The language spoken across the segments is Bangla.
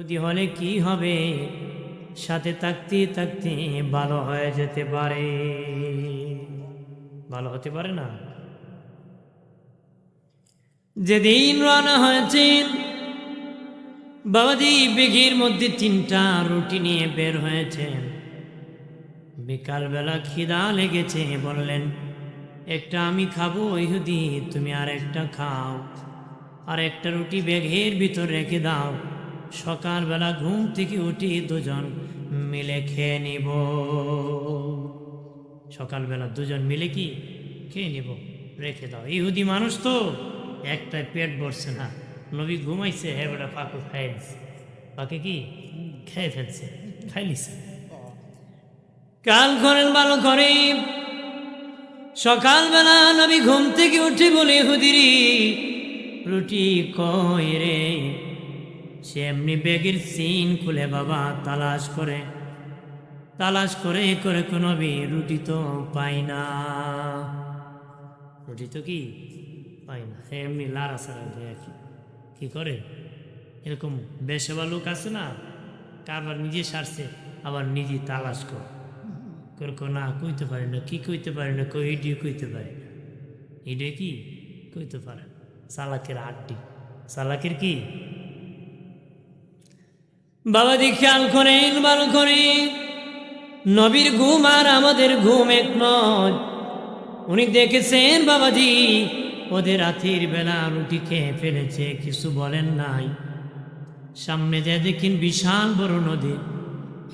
ইহুদি হলে কি হবে, সাথে থাকতে থাকতে ভালো হয়ে যেতে পারে, ভালো হতে পারে না। যেদিন রওনা হয়েছেন বাবাজি বেগের মধ্যে 3টা রুটি নিয়ে বের হয়েছেন। বিকালবেলা খিদা লেগেছে, বললেন একটা আমি খাবো, ইহুদি তুমি আর একটা খাও, আর একটা রুটি ব্যাগের ভিতর রেখে দাও, সকালবেলা ঘুম থেকে উঠি দুজন মিলে খেয়ে নিব। সকালবেলা দুজন মিলে কি খেয়ে নিব, রেখে দাও। ইহুদি মানুষ তো, একটাই পেট ভরছে না, নবী ঘুমাইছে, হ্যাঁ বেটা পাকু খাই দিছে, পাকে কি খেয়ে ফেলছে, খাই নিছে। কাল করেন ভালো করে, সকালবেলা নবী ঘুম থেকে উঠে বলে ইহুদিরি রুটি কই রে। সে এমনি ব্যাগের সিন খুলে বাবা তালাশ করে করে নবী রুটি তো পাই না, রুটি তো কি পাই না। এমনি লাড়াছাড়া দিয়ে কি করে, এরকম বেশেবা লোক আছে না, কারবার নিজে সারছে আবার নিজে তালাশ না কইতে পারে না, কি কইতে পারে না, ইডিও কইতে পারে না, ইডিও কি কইতে পারে না। চালাকের আড্ডি, চালাকের কি বাবাজি খেয়াল করেন ভালো করে, নবীর ঘুম আর আমাদের ঘুম এক নয়। উনি দেখেছেন বাবাজি ওদের রাতের বেলা রুটি খেয়ে ফেলেছে, কিছু বলেন নাই। সামনে যে দেখেন বিশাল বড় নদী,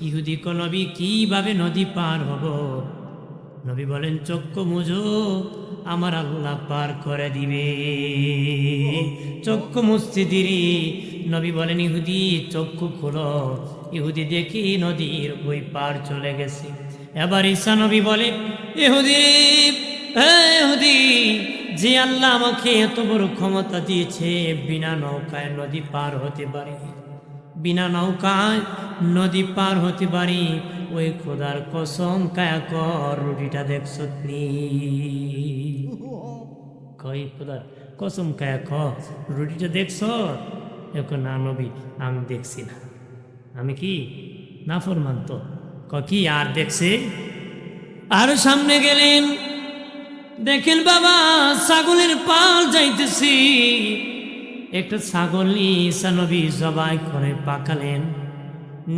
ইহুদি কো নবী কিভাবে নদী পার হব? নবী বলেন চক্ষু মুজো, আমার আল্লাহ পার করে দিবে। চক্ষু মুছতে দিরি, নবী বলেন ইহুদি চক্ষু খোলো। ইহুদি দেখি নদীর ওই পার চলে গেছে। এবার ঈসা নবী বলে ইহুদি, ইহুদি, যে আল্লাহ আমাকে এত বড় ক্ষমতা দিয়েছে, বিনা নৌকায় নদী পার হতে পারি, বিনা নৌকায় নদী পার হতে পারি, ওই খোদার কসম কায়া কর রুটিটা দেখছ নি? কই খোদার কসম কায়া কর রুটিটা দেখছ? এখন না নবী আমি দেখছি না, আমি কি নাফরমান তো। কি আর দেখছে? আর সামনে গেলেন, দেখেন বাবা ছাগলের পাল যাইতেছি, একটা ছাগল নিয়ে ঈসা নবী জবাই করে পাকালেন,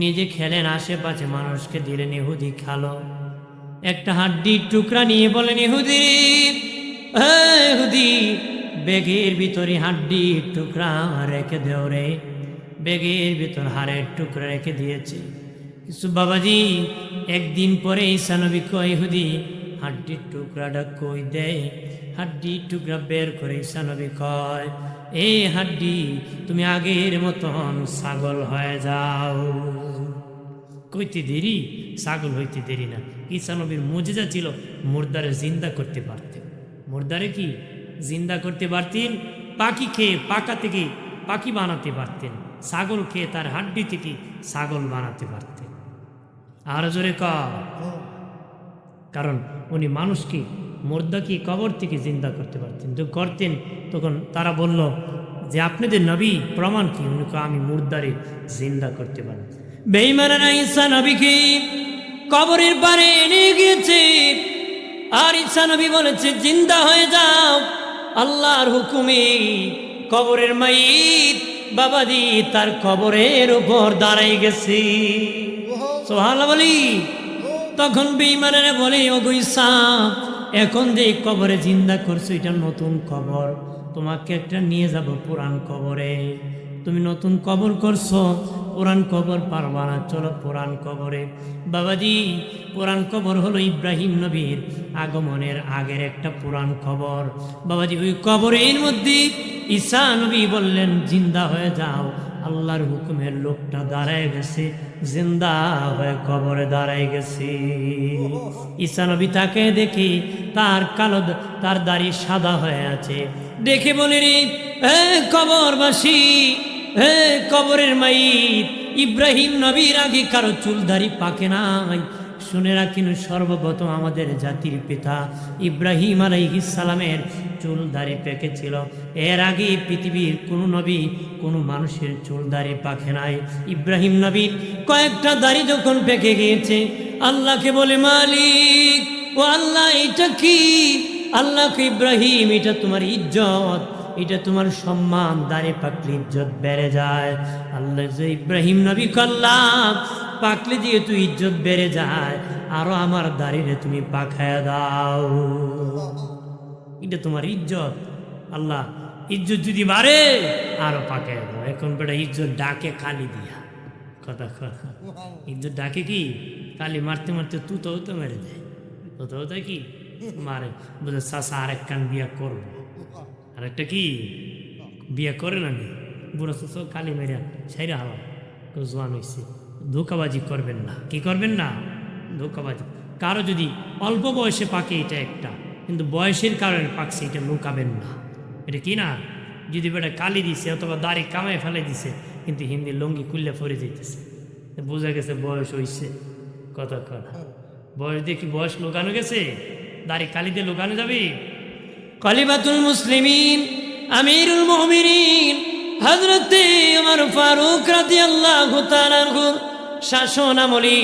নিজে খেলেন, আশেপাশে মানুষকে দিলেন, ইহুদি খালো। একটা হাড্ডির টুকরা নিয়ে বলেন ইহুদি, ইহুদি ব্যাগের ভিতরে হাড্ডির টুকরা রেখে দেও রে। ব্যাগের ভিতর হাড়ের টুকরা রেখে দিয়েছে। কিছু বাবাজি একদিন পরে ঈসা নবী কয় ইহুদি হাড্ডির টুকরাটা কই দেয়। হাড্ডির টুকরা বের করে ঈসা নবী কয় এই হাড্ডি তুমি আগের মতন ছাগল হয়ে যাও। কইতে দেরি, ছাগল হইতে দেরি না। ঈসা নবীর মুজিজা ছিল মুর্দারে জিন্দা করতে পারতেন। মুর্দারে কি জিন্দা করতে পারতেন, পাখি খেয়ে পাকা থেকে পাখি বানাতে পারতেন, ছাগল খেয়ে তার হাড্ডি থেকে ছাগল বানাতে পারতেন। আর জোরে কারণ উনি মানুষকে মুর্দাকে কবর থেকে জিন্দা করতে পারতেন। তো করতেন, তখন তারা বলল যে আপনাদের নবী প্রমাণ কি? উনি আমি মুর্দারে জিন্দা করতে পারি। বেঈমানেরা ঈসা নবীকে কবরের পারে নিয়ে গিয়েছে, আর ঈসা নবী বলেছে জিন্দা হয়ে যাও আল্লাহর হুকুমে। কবরের মাইত বাবাজি তার কবরের উপর দাঁড়াই গেছে। সুবহানাল্লাহ বলি। তখন বেঈমানেরা বলে ওগো ঈসা, এখন যে কবরে জিন্দা করছো এটা নতুন কবর, তোমাকে একটা নিয়ে যাব পুরান কবরে। তুমি নতুন কবর করছো, পুরান কবর পারবা না, চলো পুরান কবরে। বাবাজি পুরান কবর হলো ইব্রাহিম নবীর আগমনের আগের একটা পুরান কবর। বাবাজি ওই কবরের মধ্যে ঈসা নবী বললেন জিন্দা হয়ে যাও। আল্লাহর হুকুমের লোকটা দাঁড়ায় গেছে, জিন্দা হয়ে কবরে দাঁড়ায় গেছে। ঈসা নবী তাকে দেখি তার কালো, তার দাড়ি সাদা হয়ে আছে, দেখে বলে রে কবরবাসী, কবরের মাইত, ইব্রাহিম নবীর আগে কারো চুল দাড়ি পাকে নাই, শুনে রাখিন, সর্বপ্রথম আমাদের জাতির পিতা ইব্রাহিম আলাইহিস সালামের চুল দাড়ি পেকেছিল। এর আগে পৃথিবীর কোনো নবী কোনো মানুষের চুল দাড়ি পাকে নাই। ইব্রাহিম নবীর কয়েকটা দাড়ি যখন পেকে গিয়েছে, আল্লাহকে বলে, মালিক ও আল্লাহ, এটা কি? আল্লাহকে, ইব্রাহিম, এটা তোমার ইজ্জত, এটা তোমার সম্মান, দাড়ি পাকলে ইজ্জত বেড়ে যায়। আল্লাহ যে ইব্রাহিম নবী আল্লাহ, পাকলে যেহেতু ইজ্জত বেড়ে যায়, আরো আমার দাড়িরে তুমি পাখায় দাও, এটা তোমার ইজ্জত। আল্লাহ, ইজ্জত যদি বাড়ে আরো পাকায় দাও। এখন বেটা ইজ্জত ডাকে কালি দিয়া, কথা কথা, ইজ্জত ডাকে কি কালি, মারতে মারতে তুতাও তো মেরে দেয়, তুতাও তো কি মারে, বুঝে চাষা আরেক কান বিয়া করবো, আরেকটা কি বিয়া করে না, বুড়ো চাষা কালি মেরিয়া সাইরা হওয়া জোয়ান হয়েছে। ধোকাবাজি করবেন না, কি করবেন না, ধোকাবাজি। কারো যদি অল্প বয়সে পাকে এটা একটা, কিন্তু বয়সের কারণে পাকছে এটা লুকাবেন না, এটা কি না। যদি বেটা কালি দিছে অথবা দাড়ি কামায় ফেলে দিছে, কিন্তু হিন্দি লঙ্গি খুললে পরে যেতেছে, বোঝা গেছে বয়স হইছে, কথা কথা। বয়স দিয়ে কি বয়স লুকানো গেছে? দাড়ি কালি দিয়ে লুকানো যাবে? খলিফাতুল মুসলিমিন আমিরুল মুমিনিন হযরতে ওমর ফারুক রাদিয়াল্লাহু তাআলা আনহু শাসন আমলে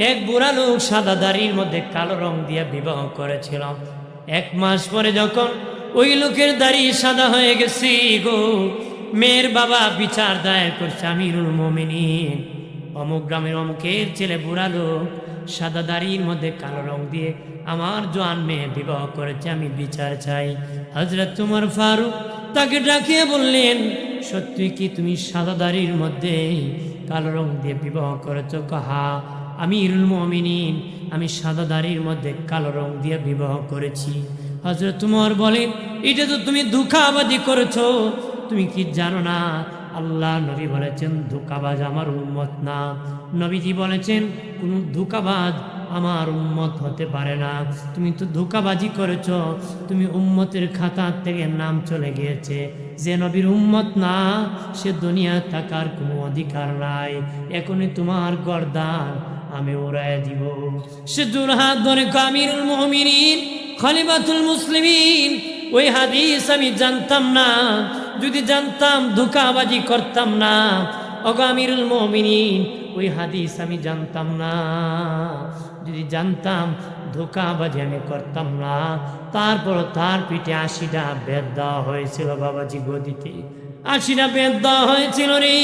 এক বুড়া লোক সাদা দাড়ির মধ্যে কালো রং দিয়ে বিবাহ করেছিল। 1 মাস পরে যখন ওই লোকের দাড়ি সাদা হয়ে গেছে গো, মেয়ের বাবা বিচার দায়ের করছে, আমিরুল মুমিনিন, অমুক গ্রামের অমুকের ছেলে বুড়া লোক সাদা দাড়ির মধ্যে কালো রং দিয়ে আমার জোয়ান মেয়ে বিবাহ করেছে, আমি বিচার চাই। হযরত ওমর ফারুক তাকে ডাকিয়ে বললেন, সত্যি কি তুমি সাদা দাড়ির মধ্যে কালো রং দিয়ে বিবাহ করেছ? হা আমিরুল মুমিনিন, আমি সাদা দাড়ির মধ্যে কালো রং দিয়ে বিবাহ করেছি। হযরত ওমর বলেন, এটা তো তুমি ধোঁকাবাজি করেছো, তুমি কি জানো না আল্লাহ নবী বলেছেন ধোঁকাবাজ আমার উম্মত না। নবীজি বলেছেন কোন ধোঁকাবাজ আমার উম্মত হতে পারে না। তুমি তো ধোঁকাবাজি করেছ, তুমি উম্মতের খাতা থেকে নাম চলে গিয়েছে। যে নবীর উম্মত না, সে দুনিয়া থাকার কোনো অধিকার নাই। এখনই তোমার গর্দান আমি উড়াইয়া দিব। সে জোরহাত ধরে আমিরুল মুমিনিন খলিফাতুল মুসলিমিন, ওই হাদিস আমি জানতাম না, যদি জানতাম ধোঁকাবাজি করতাম না। ওগো আমিরুল মুমিনিন, ওই হাদিস আমি জানতাম না, যদি জানতাম ধোঁকাবাজি আমি করতাম না। তারপর তার পিঠে 80টা বেদ দেওয়া হয়েছিল বাবাজি, গদিতে 80টা বেদ দেওয়া হয়েছিল রে।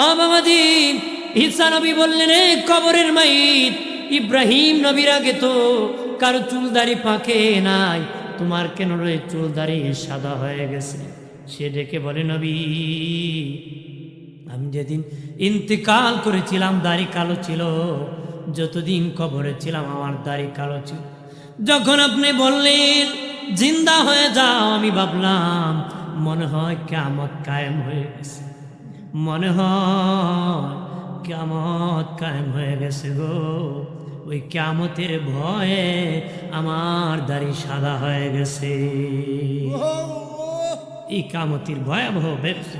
ও বাবাজি, ঈসা নবী বললেন, রে কবরের মাইত, ইব্রাহিম নবীর আগে তো কারো চুল দাড়ি পাকে নাই, তোমার কেন রে চুল দাড়ি সাদা হয়ে গেছে? সে ডেকে বলে, নবী, আমি যেদিন ইন্তেকাল করেছিলাম দাড়ি কালো ছিল, যতদিন কবরে ছিলাম আমার দাড়ি কালো ছিল। যখন আপনি বললেন জিন্দা হয়ে যাও, আমি ভাবলাম মনে হয় কিয়ামত কায়েম হয়ে গেছে, মনে হয় কিয়ামত কায়েম হয়ে গেছে গো। ওই কিয়ামতের ভয়ে আমার দাড়ি সাদা হয়ে গেছে। এই কিয়ামতের ভয়াবহ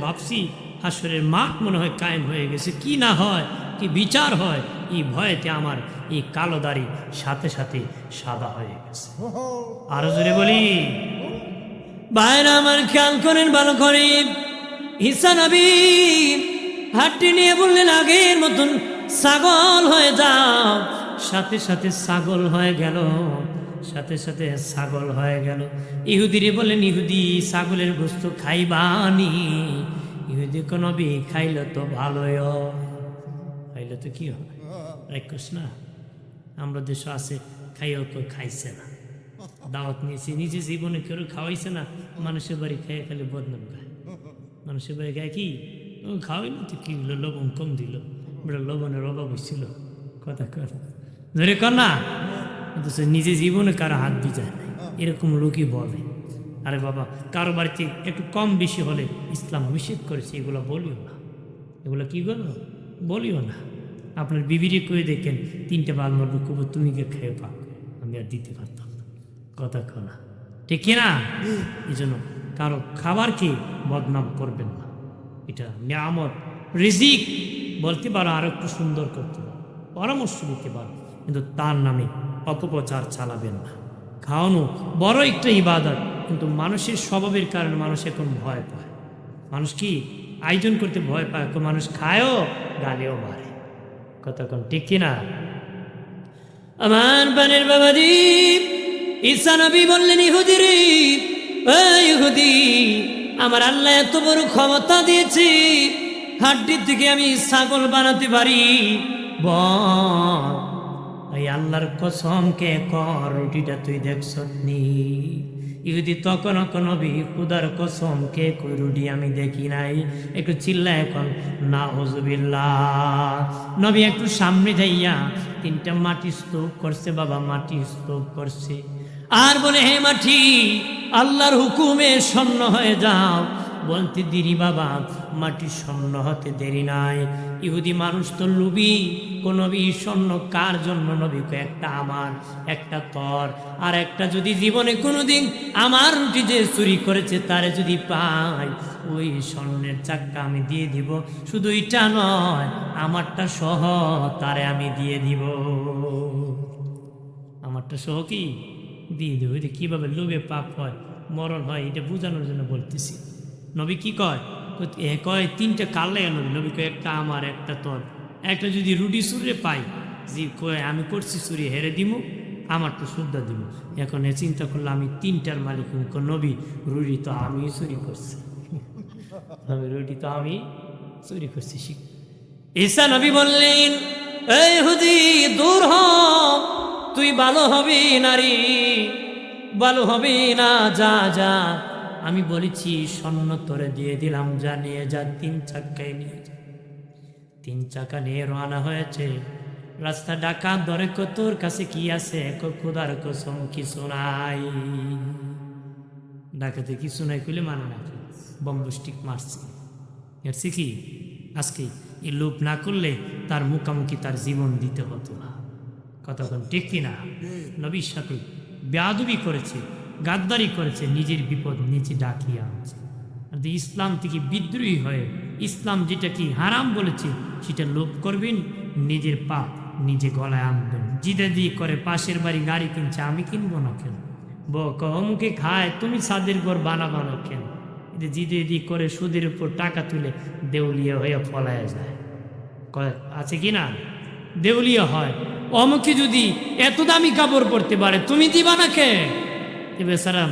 ভাবছি, হাসরের মাঠ মনে হয় কায়েম হয়ে গেছে, কি না হয়, কি বিচার হয়, এই ভয়েতে আমার এই কালো দাড়ি সাথে সাথে সাদা হয়ে গেছে। আরো জোরে বলি, ভাইরা আমার খেয়াল করেন, ভালো করে। ঈসা নবী হাতটি নিয়ে বললেন, আগের মতন ছাগল হয়ে যাও। সাথে সাথে ছাগল হয়ে গেল, সাথে সাথে ছাগল হয়ে গেল। ইহুদিরে বললেন, ইহুদি ছাগলের গোস্ত খাইবানি? ইহুদি কোন নবী, খাইলে তো ভালোই হয়, খাইলে তো কি হয়, রাক্ষস না। আমরা দেশ আছে খাইও কেউ খাইছে না, দাওয়াত নিয়েছি, নিজে জীবনে কেউ খাওয়াইছে না, মানুষের বাড়ি খাইয়ে খালি বদনাম খায়। মানুষের বাড়ি গায়ে কি খাওয়াই না, তো কি হলো, লবণ কম দিল, বেটা লবণের অভাব হয়েছিল, কথা কথা ধরে কর না। নিজে জীবনে কারো হাত ভিজায় নাই, এরকম লোকই বলে। আরে বাবা, কারো বাড়িতে একটু কম বেশি হলে ইসলাম নিষেধ করেছে, এগুলো বলিও না, এগুলো কি বলো, বলিও না। আপনার বিবিরে করে দেখেন 3টে বাল মারবে, কব তুমি কে খেয়ে পাক, আমি আর দিতে পারতাম না, কথা না, ঠিক কিনা? এই জন্য কারো খাবারকে বদনাম করবেন না। এটা নিয়ামত, রিজিক বলতে পারো, আরো একটু সুন্দর করতে পারো, পরামর্শ দিতে পারো, কিন্তু তার নামে অপপ্রচার চালাবেন না। খাওয়ানো বড় একটা ইবাদত, কিন্তু মানুষের স্বভাবের কারণে মানুষ এখন ভয় পায়। মানুষ কি আয়োজন করতে ভয় পায়, মানুষ খায়ও গালিও মারে। কতক্ষণ ঠিক কিনা? আমার বানের বাবাজি ঈসা নবী বললেন, ইহুদি রে, ইহুদি, আমার আল্লাহ এত বড় ক্ষমতা দিয়েছে, হাড্ডির থেকে আমি ছাগল বানাতে পারি। বল, এই আল্লাহর কসম কে কর, রুটিটা তুই দেখছ নি? ইহুদি তখন নবী, খুদার কসম কে কই, রুটি আমি দেখি নাই। একটু চিল্লা এখন নাউজুবিল্লাহ। নবী একটু সামনে যাইয়া 3টা মাটি স্তূপ করছে, বাবা মাটি স্তূপ করছে, আর বলে, হে মাটি, আল্লাহর হুকুমে স্বর্ণ হয়ে যাও। বলতে দেরি বাবা, মাটি স্বর্ণ হতে দেরি নাই। ইহুদি মানুষ তো লুবি, কোন নবী স্বর্ণ কার জন্য? নবীকে একটা আমার, একটা তর, আর একটা যদি জীবনে কোনোদিন আমার রুটি যে চুরি করেছে তারে যদি পাই, ওই স্বর্ণের চাক্কা আমি দিয়ে দিব। শুধু এটা নয়, আমারটা সহ তারে আমি দিয়ে দিব। আমারটা সহ কি দিয়ে দেবো? এটা কীভাবে লোভে পাপ হয়, মরণ হয়, এটা বোঝানোর জন্য বলতেছি। নবী কি কয়? কয় 3টা কালে নবী। নবী কয় একটা আমার, একটা তোর। একটা যদি রুটি চুরে পাই, যে কয় আমি করছি চুরি, হেরে দিব, আমার তো শুদ্ধ দিব। এখন চিন্তা করলে আমি 3টার মালিক। নবী, রুটি তো আমি চুরি করছি, রুটি তো আমি চুরি করছি। ঈসা নবী বললেন, এই ইহুদি, দূর হ, তুই ভালো হবি নারী, ভালো হবি না, যা যা। আমি বলেছি স্বর্ণ তোরে দিয়ে দিলাম, যা নিয়ে যা। 3 চাক্কায় নিয়ে যা। 3 চাকা নিয়ে রওনা হয়েছে। রাস্তা ডাকাত ধরে, তোর কাছে কি আছে? খোদার কসম কিছু নাই। ডাকাতে কিছু নাই কইলে মানে না, বম্বস্টিক মারছে। এরছে কি আজকে এই লোভ না করলে তার মুখামুখি তার জীবন দিতে হতো না। কতক্ষণ ঠিক কিনা? নবীর সাথে বেয়াদবি করেছে, গাদ্দারি করেছে, নিজের বিপদ নিচে ডাকিয়ে আনছে। ইসলাম থেকে বিদ্রোহী হয়ে ইসলাম যেটা কি হারাম বলেছে সেটা লোভ করবেন, নিজের পাপ নিজে গলায় আনবেন। জিদে দিয়ে করে পাশের বাড়ি গাড়ি কিনছে, আমি কিনবো না কেন? অমুকে খায়, তুমি ছাদের ঘর বানাবো না কেন? এটা জিদে দিয়ে করে সুদের উপর টাকা তুলে দেউলিয়া হয়ে ফলায় যায়। আছে কি না? দেউলিয়া হয়। অমুকে যদি এত দামি কাপড় পরতে পারে, তুমি দিবা না কে? বেচারা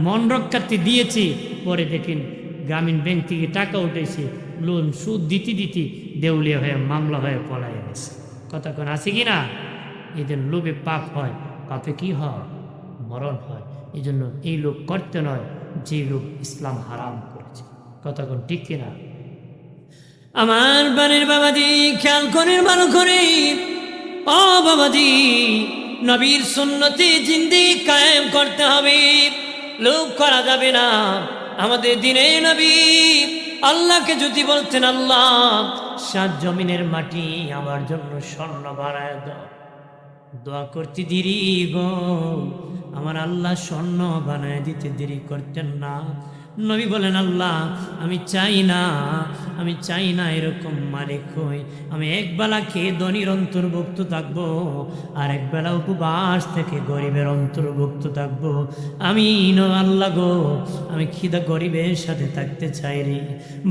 মন রক্ষার্থে দিয়েছি, পরে দেখেন গ্রামীণ ব্যাংক থেকে টাকা উঠেছে, লোন সুদ দিতে দিতে দেউলিয়া হয়ে মামলা হয়ে পলায় গেছে। কতক্ষণ আছে কি না? এদের লোভে পাপ হয়, পাপে কি হয়? মরণ হয়। এই জন্য এই লোক করতে নয় যে লোক ইসলাম হারাম করেছে। কতক্ষণ ঠিক কিনা? আমার বানের বাবাজি, খেয়াল করেন, ভালো করে। ও বাবাজি, নবীর সুন্নতে জিন্দেগি কায়েম করতে হবে, লোভ করা যাবে না। আমাদের দিনে নবী আল্লাহকে যদি বলতেন, আল্লাহ 7 জমিনের মাটি আমার জন্য স্বর্ণ বানায় দাও, দোয়া করতে দেরি গো, আমার আল্লাহ স্বর্ণ বানায় দিতে দেরি করতেন না। নবী বলেন, আল্লাহ আমি চাই না এরকম মালিক হই। আমি একবেলা খেয়ে ধনীর অন্তর্ভুক্ত থাকবো, আর একবেলা উপবাস থেকে গরিবের অন্তর্ভুক্ত থাকবো। আমি আল্লাহ গো, আমি খিদা গরিবের সাথে থাকতে চাই রে।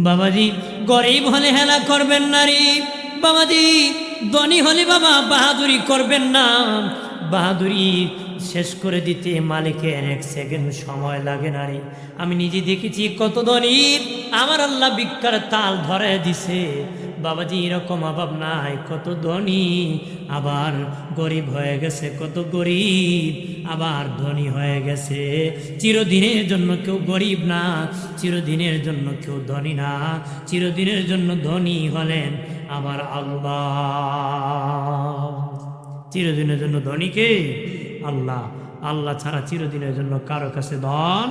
বাবাজি, গরিব হলে হেলা করবেন না রে বাবাজি, ধনী হলে বাবা বাহাদুরি করবেন না। বাহাদুরি শেষ করে দিতে মালিকের 1 সেকেন্ড সময় লাগে না রে। আমি নিজে দেখেছি কত ধনী আমার আল্লাহ ভিক্ষার তাল ধরে দিছে। বাবাজি, এরকম অভাব নাই, কত ধনী আবার গরিব হয়ে গেছে, কত গরিব আবার ধনী হয়ে গেছে। চিরদিনের জন্য কেউ গরিব না, চিরদিনের জন্য কেউ ধনী না। চিরদিনের জন্য ধনী হলেন আমার আল্লাহ। চিরদিনের জন্য ধনী কে? আল্লাহ। আল্লাহ ছাড়া চিরদিনের জন্য কারো কাছে ধন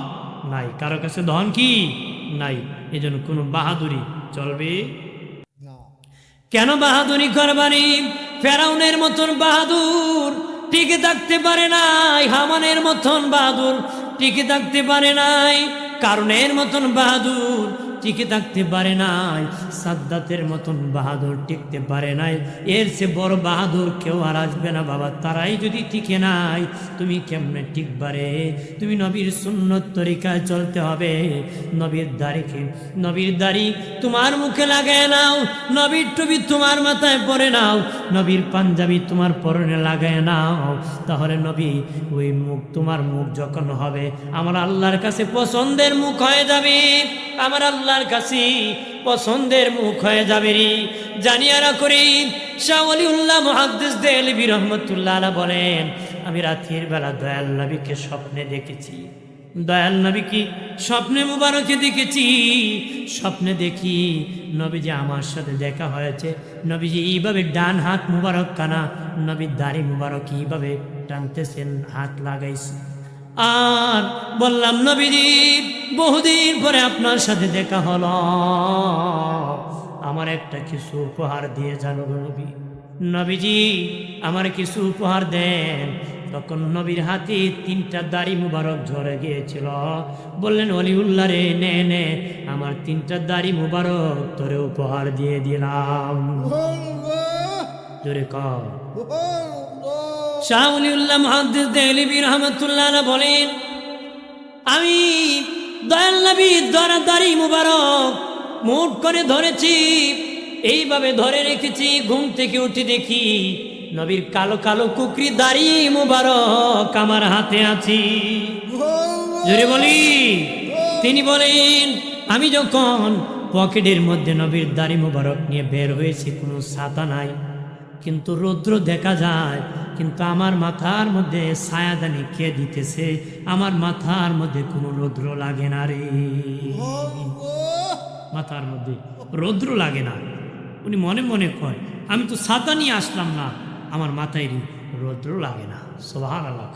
নাই, কারো কাছে ধন কি নাই। এই জন্য কোনো বাহাদুরি চলবে না। কেন বাহাদুরি করবানি? ফেরাউনের মতন বাহাদুর টিকে থাকতে পারে নাই, হামানের মতন বাহাদুর টিকে থাকতে পারে নাই, কারণের মতন বাহাদুর টিকে থাকতে পারে নাই, সাদ্দাতের মতন বাহাদুর টিকতে পারে নাই, এর চেয়ে বড় বাহাদুর কেউ আর আসবে না বাবা। তারাই যদি টিকে নাই, তুমি কেমনে টিকবারে? তুমি নবীর সুন্নত তরিকায় চলতে হবে। নবীর দাড়ি তোমার মুখে লাগায় নাও, নবীর টুপি তোমার মাথায় পরে নাও, নবীর পাঞ্জাবি তোমার পরনে লাগায় নাও, তাহলে নবী ওই মুখ, তোমার মুখ যখন হবে আমার আল্লাহর কাছে পছন্দের মুখ হয়ে যাবে, আমার আল্লাহর কাছে পছন্দের মুখ হয়ে যাবে রে। জানিয়ারা করি শাহ ওলিউল্লাহ মুহাদ্দিস দেহলভী রহমতুল্লাহ আলাইহি বলেন, আমি রাতের বেলা দয়াল নবীকে স্বপ্নে দেখেছি। দয়াল নবী কি স্বপ্নে মুবারকে দেখেছি। স্বপ্নে দেখি নবীজি আমার সাথে দেখা হয়েছে, নবীজি এইভাবে ডান হাত মুবারক কানা, নবীর দাড়ি মুবারক এইভাবে টানতেছেন, হাত লাগাইছে। আর বললাম, নবীজি বহুদিন পরে আপনার সাথে দেখা হলো, আমার একটা কিছু উপহার দিয়ে জানো নবী। নবীজি আমার কিছু উপহার দেন। তখন নবীর হাতে 3টা দাড়ি মুবারক ঝরে গিয়েছিল। বললেন, ওলিউল্লাহ রে, নে নে, আমার 3টা দাড়ি মুবারক তোরে উপহার দিয়ে দিলাম। জোরে কর। শাহ ওলিউল্লাহ মুহাদ্দিস দেহলভী রাহমাতুল্লাহ আলাইহি বলেন, আমি দয়াল নবীর দাড়ি মুবারক মুঠ করে ধরেছি, এইভাবে ধরে রেখেছি। ঘুম থেকে উঠে দেখি নবীর কালো কালো কুকরি দাড়ি মুবারক আমার হাতে আছি। জোরে বলি। তিনি বলেন, আমি যখন পকেটের মধ্যে নবীর দাড়ি মুবারক নিয়ে বের হয়েছি, কোনো ছাতা নাই, কিন্তু রৌদ্র দেখা যায়, কিন্তু আমার মাথার মধ্যে ছায়াদানি কে দিতেছে, আমার মাথার মধ্যে কোনো রৌদ্র লাগে না রে, মাথার মধ্যে রৌদ্র লাগে না। উনি মনে মনে কয়, আমি তো ছাতা নিয়ে আসলাম না, আমার মাথায় রৌদ্র লাগে না। সুবহানাল্লাহ।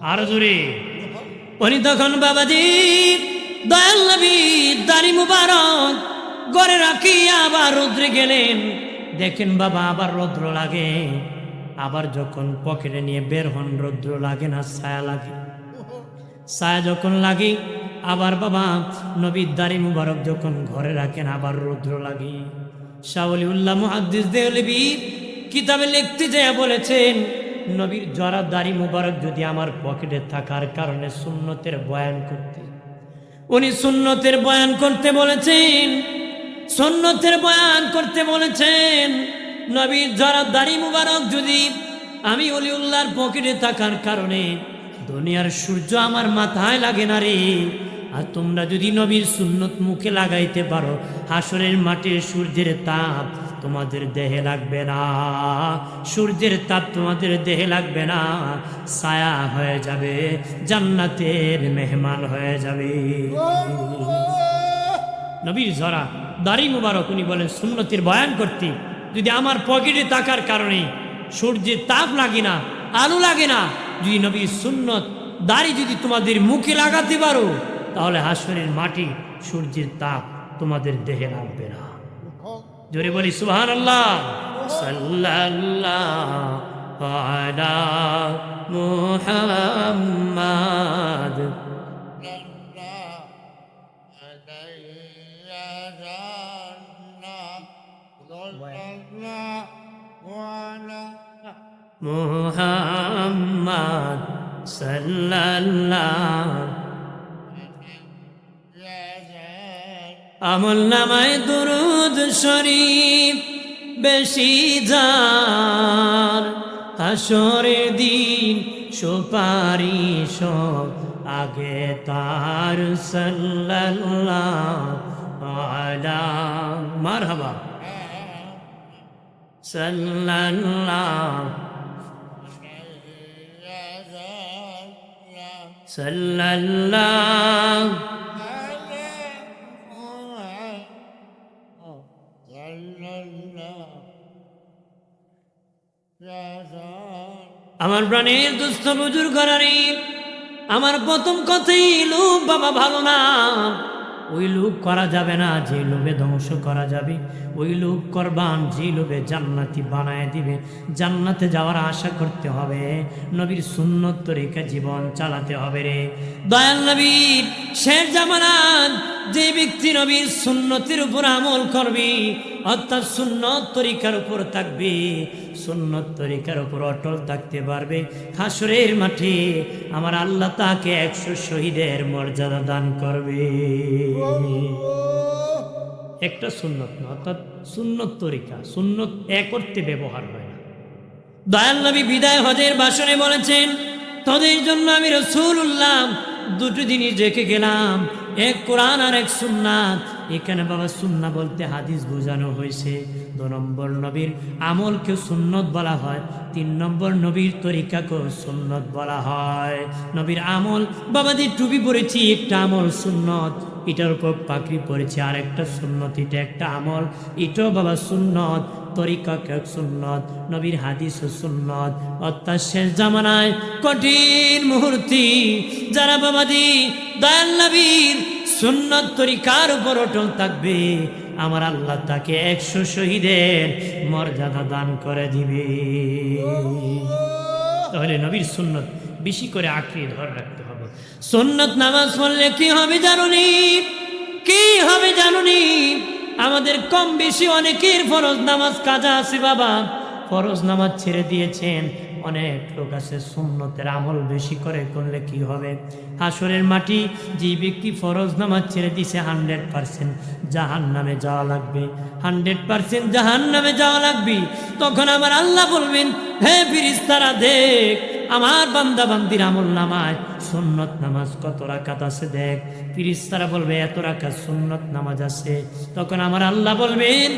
আর জোরে। উনি তখন বাবাজি দয়াল নবী দাড়ি মুবারক ঘরে রাখি আবার রৌদ্রে গেলেন। দেখেন বাবা, আবার রৌদ্র লাগে। আবার যখন পকেটে নিয়ে বের হন, রৌদ্র লাগে না, ছায়া লাগে। ছায়া যখন লাগে, আবার বাবা নবীর দাড়ি মুবারক যখন ঘরে রাখেন, আবার রৌদ্র লাগে। শাহ ওলিউল্লাহ মুহাদ্দিস দেহলভী কিতাবে লিখতে যায় বলেছেন, নবীর জরা দাড়ি মুবারক যদি আমার পকেটে থাকার কারণে সুন্নতের বয়ান করতে, উনি সুন্নতের বয়ান করতে বলেছেন, সুন্নতের বয়ান করতে বলেছেন। নবীর জরা দাড়ি মুবারক যদি আমি ওলিউল্লাহর পকেটে থাকার কারণে দুনিয়ার সূর্য আমার মাথায় লাগে না রে। আর তোমরা যদি নবীর সুন্নত মুখে লাগাইতে পারো, হাসরের মাঠে সূর্যের তাপ তোমাদের দেহে লাগবে না, সূর্যের তাপ তোমাদের দেহে লাগবে না, ছায়া হয়ে যাবে, জান্নাতের মেহমান হয়ে যাবে। নবীর জরা দাড়ি মুবারক উনি বলেন সুন্নতের বয়ান করতে, যদি আমার পকেটে থাকার কারণে সূর্যের তাপ লাগে না, আলো লাগে না, যদি নবীর সুন্নত দাড়ি যদি তোমাদের মুখে লাগাতে পারো, তাহলে হাসরের মাটি সূর্যের তাপ তোমাদের দেহে লাগবে না। জোরে বলি সুবহানাল্লাহ। সাল্লাল্লাহু আলা মুহাম্মাদ। মুহাম্মাদ সাল্লাল্লাহু আমল নামায় দুরুদ শরীফ বেশি যার, হাসরের দিন সুপারিশ আগে তার। সাল্লাল্লাহু আলা মারহাবা সাল্লাল্লাহু সাল্লাল্লাহু আমার প্রাণের দুস্থ বুজুর্গ ঘরানি, আমার প্রথম কথাই লোভ বাবা ভালো না। ওই লোভ করা যাবে না যে লোভে ধ্বংস করা যাবে, ওই লোভ করবান যে লোভে জান্নাতি বানায় দিবে। জান্নাতে যাওয়ার আশা করতে হবে, নবীর সুন্নত তরিকা জীবন চালাতে হবে রে। দয়াল নবীর শেষ জামানাত যে ব্যক্তি নবীর সুন্নতের উপর আমল করবে, অর্থাৎ সুন্নত তরিকার উপর থাকবে, সুন্নত তরিকার উপর অটল থাকতে পারবে, হাসরের মাঠে আমার আল্লাহ তাকে 100 শহীদের মর্যাদা দান করবে। একটা সুন্নত না, অর্থাৎ সুন্নত তরিকা, সুন্নত এক অর্থে ব্যবহার হয় না। দয়াল নবী বিদায় হজের ভাষণে বলেছেন, তোদের জন্য আমি রাসূলুল্লাহ দুটো জিনিস রেখে গেলাম, এক কোরআন আর এক সুন্নাত। এখানে বাবা সুন্নাহ বলতে হাদিস বোঝানো হয়েছে। 2 নম্বর নবীর আমলকেও সুন্নত বলা হয়, 3 নম্বর নবীর তরিকাকেও সুন্নত বলা হয়। নবীর আমল বাবাজি টুপি পরেছি, একটা আমল সুন্নত, এটার উপর পাগড়ি পরেছি আর একটা সুন্নত, এটা একটা আমল, এটাও বাবা সুন্নত, তরিকা এক সুন্নত, নবীর হাদিস ও সুন্নত। অর্থাৎ শেষ জামানায় কঠিন মুহূর্তে যারা বাবাজি দয়াল নবীর সুন্নত তরিকার উপর অটল থাকবে, আমার আল্লাহ তাকে 100 শহীদের মর্যাদা দান করে দিবে। তাহলে নবীর সুন্নত বেশি করে আঁকড়ে ধরে রাখতে হবে। সুন্নত নামাজ পড়লে কি হবে জানুনি? কি হবে জানুনি? আমাদের কম বেশি অনেকের ফরজ নামাজ কাজা আছে বাবা, ফরজ নামাজ ছেড়ে দিয়েছেন। অনেক লোক আছে সুন্নতের আমল বেশি করে করলে কি হবে? হাসরের মাটি যে ব্যক্তি ফরজ নামাজ ছেড়ে দিছে 100% জাহান্নামে যাওয়া লাগবে, 100% জাহান্নামে যাওয়া লাগবে। তখন আমার আল্লাহ বলবেন, হে ফেরেশতারা দেখ আমার বান্দা বান্দির আমল নামায় সুন্নত নামাজ কত রাকাত আছে দেখ। ফেরেশতারা বলবে এত রাকাত সুন্নত নামাজ আছে। তখন আমার আল্লাহ বলবেন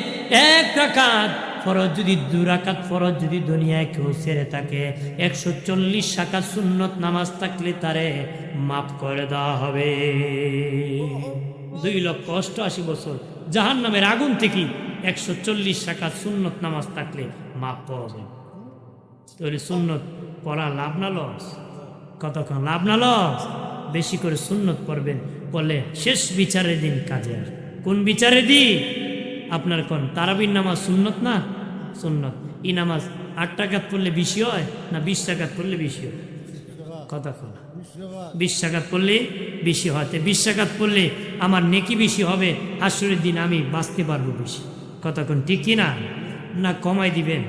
1 রাকাত ফরজ যদি 2 রাকাত ফরজ যদি দুনিয়ায় কেউ ছেড়ে থাকে, 140 রাকাত সুন্নত নামাজ থাকলে তারে মাফ করে দেওয়া হবে। 2,88,000 বছর জাহান্নামের আগুন থেকে 140 রাকাত সুন্নত নামাজ থাকলে মাফ পাওয়া যায়। তাহলে সুন্নত পড়া লাভ না লস? কতক্ষণ লাভ না লস? বেশি করে সুন্নত পড়বেন, পড়লে শেষ বিচারের দিন কাজে আসবে। কোন বিচারের দিন? আপনার কোন তারাবির নামাজ সুন্নত না? সুন্নত। এই নামাজ 8 রাকাত পড়লে বেশি হয় না 20 রাকাত পড়লে বেশি হয়? কতক্ষণ? 20 রাকাত পড়লে বেশি হয়। 20 রাকাত পড়লে আমার নেকি বেশি হবে, হাসরের দিন আমি বাঁচতে পারবো বেশি। কতক্ষণ? ঠিক কি না? না কমাই দিবেন?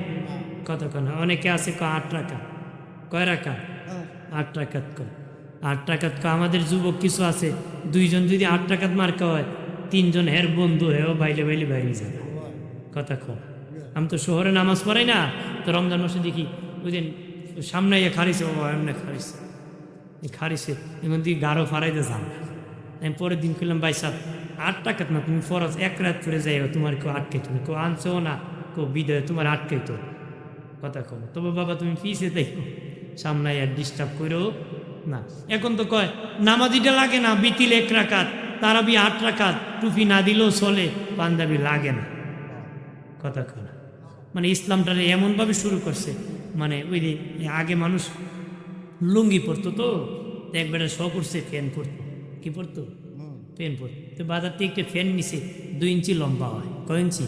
কতক্ষণ? অনেকে আছে 8 রাকাত। কয় রাকাত? 8 রাকাত কয়। 8 রাকাত কয়। আমাদের যুবক কিছু আছে 2 জন যদি 8 রাকাত মার্কা হয়, 3 জন হের বন্ধু হেও বাইলে বাইলে বাইরে যায়। কতক্ষণ? আমি তো শহরে নামাজ পড়াই না, তো রমজান মাসে দেখি ওই দিন সামনে খারিছে, বাবা এমনি খারিছে খারিছে এমন দিকে গাঢ় ফারাইতে যান। আমি পরের দিন করলাম, ভাই সাহেব 8 রাকাত না, তুমি ফরজ 1 রাত করে যাই, তোমার কেউ আটকাইতো না, কেউ আনছেও না, কেউ বিদয় তোমার আটকাইতো। কতক্ষণ? তবে বাবা তুমি পিছিয়ে দেখো, সামনে আর ডিস্টার্ব করো না। এখন তো কয় নামাজিটা লাগে না, বিতিল 1 রাকাত, তারাবি 8 রাকাত, টুপি না দিলেও চলে, পাঞ্জাবি লাগে না। কতক্ষণ? মানে ইসলামটা এমনভাবে শুরু করছে, মানে ওই যে আগে মানুষ লুঙ্গি পরতো, তো একবারে শো করছে ফ্যান পরতো। কি পরতো? ফ্যান পরতো। তো বাজার থেকে একটা ফ্যান নিছে 2 ইঞ্চি লম্বা হয়। কয় ইঞ্চি?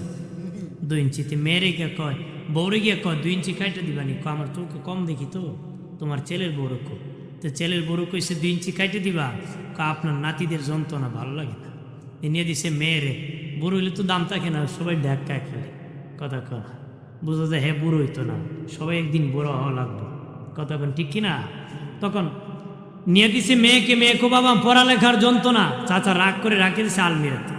2 ইঞ্চিতে। মেয়েরে গিয়া কয়, বউরে গিয়া কয় 2 ইঞ্চি কাইটা দিবানি। আমার তোকে কম দেখি তো, তোমার ছেলের বউরে কো। তো ছেলের বউরে কইছে 2 ইঞ্চি কাইটে দিবা। আপনার নাতিদের যন্ত্রণা ভালো লাগে না, নিয়ে দিছে মেয়েরে। বুড়ো হইলে তো দাম থাকে না, সবাই ঢাক্কা খেলে। কতক্ষণ? বুঝো যে হ্যাঁ বুড়ো হইতো না, সবাই একদিন বুড়ো হওয়া লাগবে। কতক্ষণ? ঠিক কিনা? তখন নিয়ে দিছে মেয়েকে, মেয়েকে বাবা পড়ালেখার যন্ত্রণা, চাচা রাগ করে রাখে দিছে আলমিরাতে।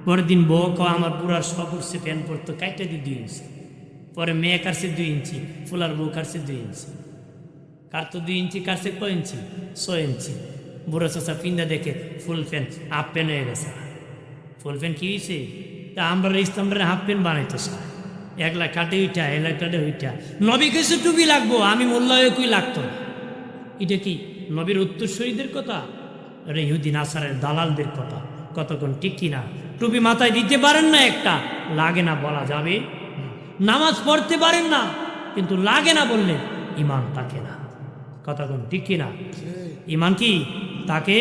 পরের দিন বউ কয় আমার বুড়ার সব উঠছে, প্যান পরতো, কাইটা দিয়ে 2 ইঞ্চি। পরে মেয়ে কাটছে 2 ইঞ্চি, ফুলার বউ কাটছে 2 ইঞ্চি। কাটতো 2 ইঞ্চি, কাটছে কয় ইঞ্চি? 6 ইঞ্চি। বুড়ো চাচা পিন্দা দেখে ফুল প্যান্ট হাফ প্যান্ট হয়ে গেছে। ফুল প্যান্ট কি হয়েছে? তা আমরা ইসলামটা হাফ প্যান্ট বানাইতো স্যার, 1 লাখ কাটে ওইটা, 1 লাখ কাটে ওইটা। নবী কিছু টুপি লাগবো, আমি মোল্লা হয়ে কই লাগতো না। এটা কি নবীর উত্তরসূরিদের কথা? আরে ইহুদি নাসারের দালালদের কথা। কতক্ষণ? ঠিক কিনা? টুপি মাথায় দিতে পারেন না, একটা লাগে না বলা যাবে? নামাজ পড়তে পারেন না, কিন্তু লাগে না বললে ইমান থাকে না। কতক্ষণ? ঠিক কিনা? ইমান কি তাকে